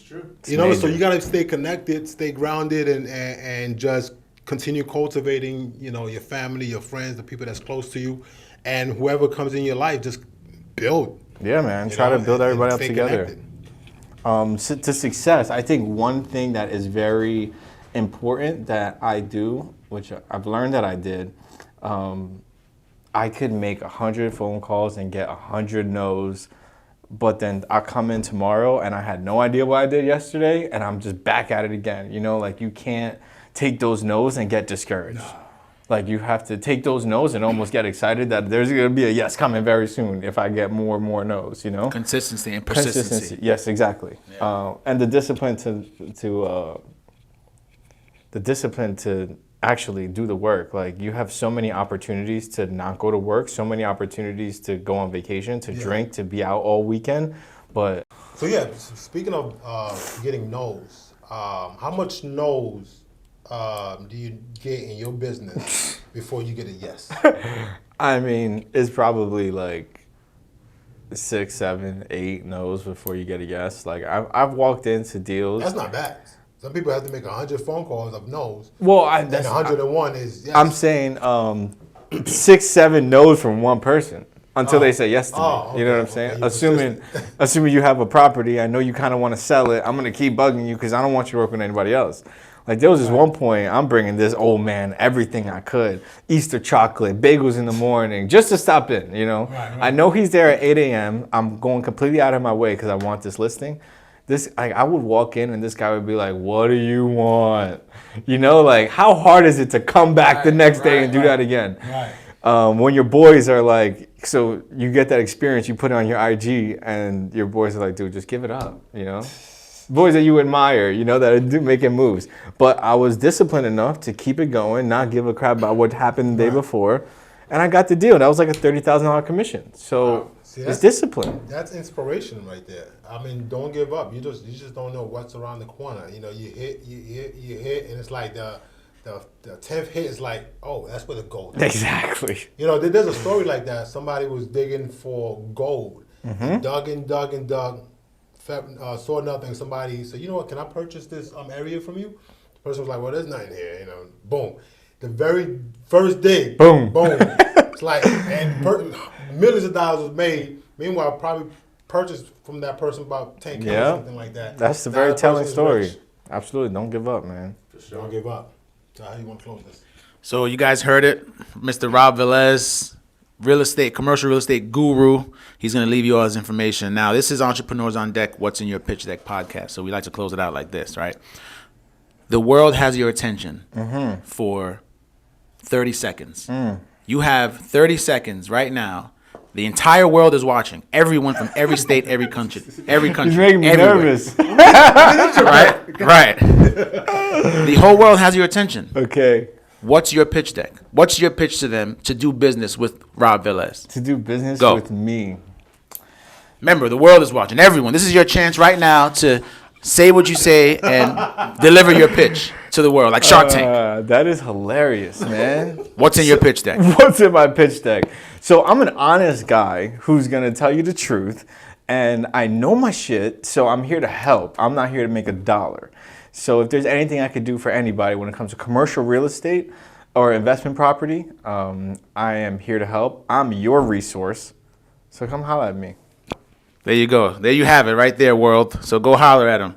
S1: True.
S3: So you gotta stay connected, stay grounded, and just continue cultivating, your family, your friends, the people that's close to you, and whoever comes in your life, just build.
S2: Yeah, man. Try to build everybody up together.
S3: Connected.
S2: To success, I think one thing that is very important that I do, which I've learned that I did, I could make 100 phone calls and get 100 no's. But then I come in tomorrow and I had no idea what I did yesterday and I'm just back at it again. Like you can't take those no's and get discouraged. No. Like you have to take those no's and almost get excited that there's going to be a yes coming very soon if I get more and more no's,
S1: Consistency and persistency.
S2: Yes, exactly.
S1: Yeah.
S2: And the discipline to actually do the work. Like you have so many opportunities to not go to work, so many opportunities to go on vacation, to drink, to be out all weekend. But
S3: so yeah, speaking of getting no's, how much no's do you get in your business before you get a yes?
S2: I mean, it's probably like 6, 7, 8 no's before you get a yes. Like I've walked into deals.
S3: That's not bad. Some people have to make 100 phone calls of no's.
S2: Well,
S3: and 101 is yes.
S2: I'm saying 6, 7 no's from one person until they say yes to me.
S3: Okay,
S2: you know what I'm saying?
S3: okay.
S2: Assuming you have a property, I know you kind of want to sell it. I'm gonna keep bugging you because I don't want you to work with anybody else. Like there was this one point, I'm bringing this old man everything I could, Easter chocolate, bagels in the morning, just to stop in.
S3: Right.
S2: I know he's there at 8 a.m. I'm going completely out of my way because I want this listing. I would walk in and this guy would be like, what do you want? Like how hard is it to come back the next day and do that again?
S3: Right.
S2: When your boys are like, so you get that experience, you put it on your IG and your boys are like, dude, just give it up, Boys that you admire, that are making moves. But I was disciplined enough to keep it going, not give a crap about what happened the day before. And I got the deal. That was like a $30,000 commission. So it's discipline.
S3: That's inspiration right there. I mean, don't give up. You just don't know what's around the corner. You hit, and it's like the 10th hit is like, oh, that's where the gold is.
S2: Exactly.
S3: There's a story like that. Somebody was digging for gold. Dug and dug. Saw nothing. Somebody said, you know what, can I purchase this area from you? The person was like, well, there's nothing here. Boom. The very first day.
S2: Boom.
S3: It's like, and millions of dollars was made. Meanwhile, probably purchased from that person about 10K or something like that.
S2: That's the very telling story. Absolutely. Don't give up, man.
S3: For sure. Don't give up. So how do you want to close this?
S1: So you guys heard it, Mr. Rob Velez. commercial real estate guru. He's going to leave you all his information. Now, this is Entrepreneurs on Deck, What's in Your Pitch Deck podcast. So we like to close it out like this, right? The world has your attention for 30 seconds. You have 30 seconds right now. The entire world is watching. Everyone from every state, every country.
S2: He's making me
S1: everywhere.
S2: nervous.
S1: Right. The whole world has your attention.
S2: Okay.
S1: What's your pitch deck? What's your pitch to them to do business with Rob Velez?
S2: To do business
S1: Go.
S2: with me.
S1: Remember, the world is watching. Everyone. This is your chance right now to say what you say and deliver your pitch to the world, like Shark Tank.
S2: That is hilarious, man.
S1: What's in your pitch deck?
S2: What's in my pitch deck? So I'm an honest guy who's going to tell you the truth, and I know my shit, so I'm here to help. I'm not here to make a dollar. So if there's anything I could do for anybody when it comes to commercial real estate or investment property, I am here to help. I'm your resource, so come holler at me.
S1: There you go. There you have it right there, world. So go holler at him.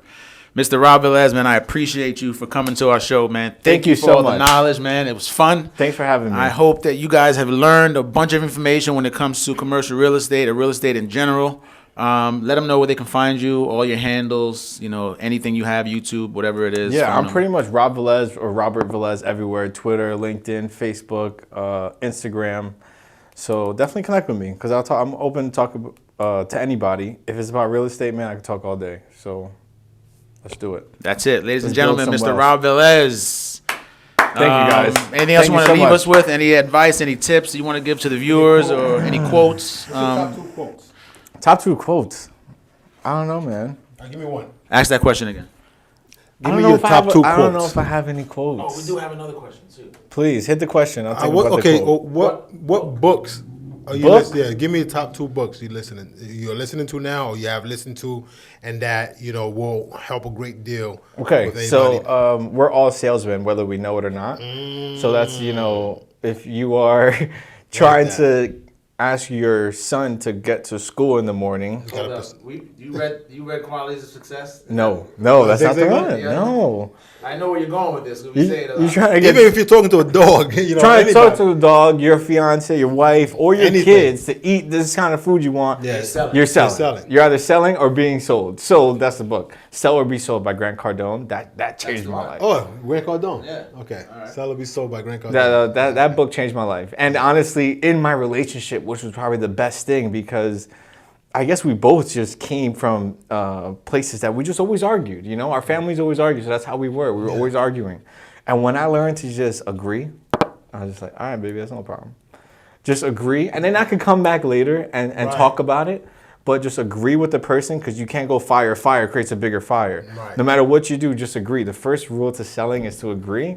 S1: Mr. Rob Velez, man, I appreciate you for coming to our show, man.
S2: Thank you
S1: for
S2: so
S1: all
S2: much.
S1: the knowledge, man. It was fun.
S2: Thanks for having me.
S1: I hope that you guys have learned a bunch of information when it comes to commercial real estate or real estate in general. Let them know where they can find you, all your handles, anything you have, YouTube, whatever it is.
S2: Yeah, I'm
S1: them.
S2: pretty much Rob Velez or Robert Velez everywhere. Twitter, LinkedIn, Facebook, Instagram. So definitely connect with me because I'm open to talk to anybody. If it's about real estate, man, I can talk all day. So let's do it.
S1: That's it. Ladies and
S2: Let's
S1: gentlemen,
S2: build
S1: Mr.
S2: some
S1: Rob Velez.
S2: Thank you, guys.
S1: Anything else you want to leave
S2: much.
S1: us with? Any advice, any tips you want to give to the viewers or any quotes?
S3: Top 2 quotes.
S2: Top 2 quotes. I don't know, man.
S3: Give me one.
S1: Ask that question again.
S3: Give me your top 2
S2: I don't know
S3: quotes.
S2: if I have any quotes.
S1: have another question, too.
S2: Please hit the question. I'll think about the quote.
S3: What books are you
S2: Book?
S3: Yeah, give me the top 2 books you're listening to now, or you have listened to, and that will help a great deal.
S2: Okay,
S3: with anybody.
S2: so we're all salesmen, whether we know it or not. So that's if you are trying to ask your son to get to school in the morning.
S1: Hold up. You read Qualities of Success?
S2: No, that's not the one.
S1: Yeah.
S2: No.
S1: I know where you're going with this.
S2: You trying to get
S3: Even if you're talking to a dog,
S2: trying to talk to the dog, your fiance, your wife, or your
S3: Anything.
S2: kids to eat this kind of food you want.
S3: Yeah,
S2: You're selling.
S3: selling.
S2: You're either selling or being sold. Sold, that's the book. Sell or Be Sold by Grant Cardone. That changed my life.
S3: Oh, Grant Cardone.
S1: Yeah.
S3: Okay. Sell or Be Sold by Grant Cardone.
S2: That book changed my life. And honestly, in my relationship, which was probably the best thing because I guess we both just came from places that we just always argued. Our families always argued, so that's how we were. We were always arguing. And when I learned to just agree, I was just like, all right, baby, that's no problem. Just agree. And then I could come back later and talk about it. But just agree with the person because you can't go fire. Fire creates a bigger fire.
S3: Right.
S2: No matter what you do, just agree. The first rule to selling is to agree.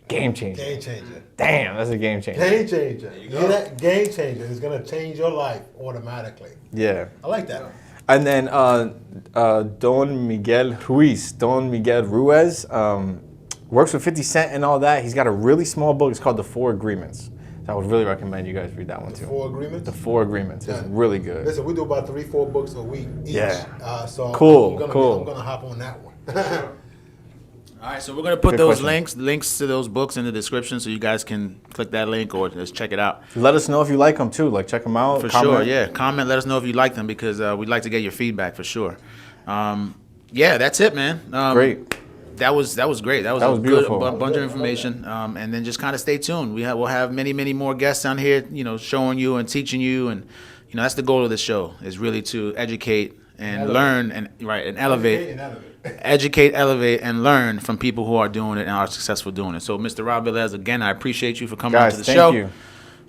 S2: Game changer.
S3: Game changer.
S2: Damn, that's a game changer.
S3: Game changer. You hear that? Game changer is going to change your life automatically.
S2: Yeah.
S3: I like that.
S2: And then Don Miguel Ruiz works with 50 Cent and all that. He's got a really small book. It's called The 4 Agreements. So I would really recommend you guys read that one too.
S3: 4 Agreements?
S2: The 4 Agreements. It's really good.
S3: Listen, we do about 3-4 books a week each.
S2: Yeah.
S3: So
S2: Cool,
S3: I'm
S2: cool.
S3: going to hop on that one.
S1: All right, so we're going to put
S2: Good
S1: those
S2: question.
S1: links to those books in the description so you guys can click that link or just check it out.
S2: Let us know if you like them too. Like check them out.
S1: For
S2: comment.
S1: sure, yeah. Comment, let us know if you like them because we'd like to get your feedback for sure. Yeah, that's it, man.
S2: Great.
S1: That was great. That was
S2: That
S1: a
S2: was
S1: good
S2: beautiful.
S1: bunch of information. And then just kind of stay tuned. We'll have many more guests on here, showing you and teaching you, and that's the goal of the show is really to educate and learn and elevate. Educate, elevate, and learn from people who are doing it and are successful doing it. So, Mr. Rob Velez, again, I appreciate you for coming
S2: Guys,
S1: on to the
S2: thank
S1: show.
S2: you.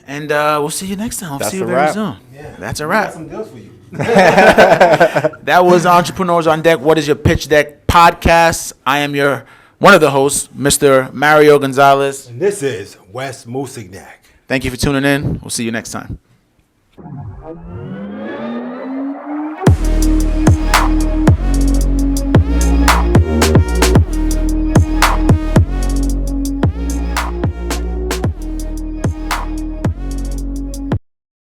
S1: And we'll see you next time. We'll
S2: That's
S1: see you
S2: a
S1: very
S2: wrap.
S1: soon.
S3: Yeah.
S1: That's a
S3: We got
S1: wrap.
S3: some deals for you.
S1: That was Entrepreneurs on Deck. What is your pitch deck podcast? I am one of the hosts, Mr. Mario Gonzalez.
S3: And this is Wes Musignac.
S1: Thank you for tuning in. We'll see you next time.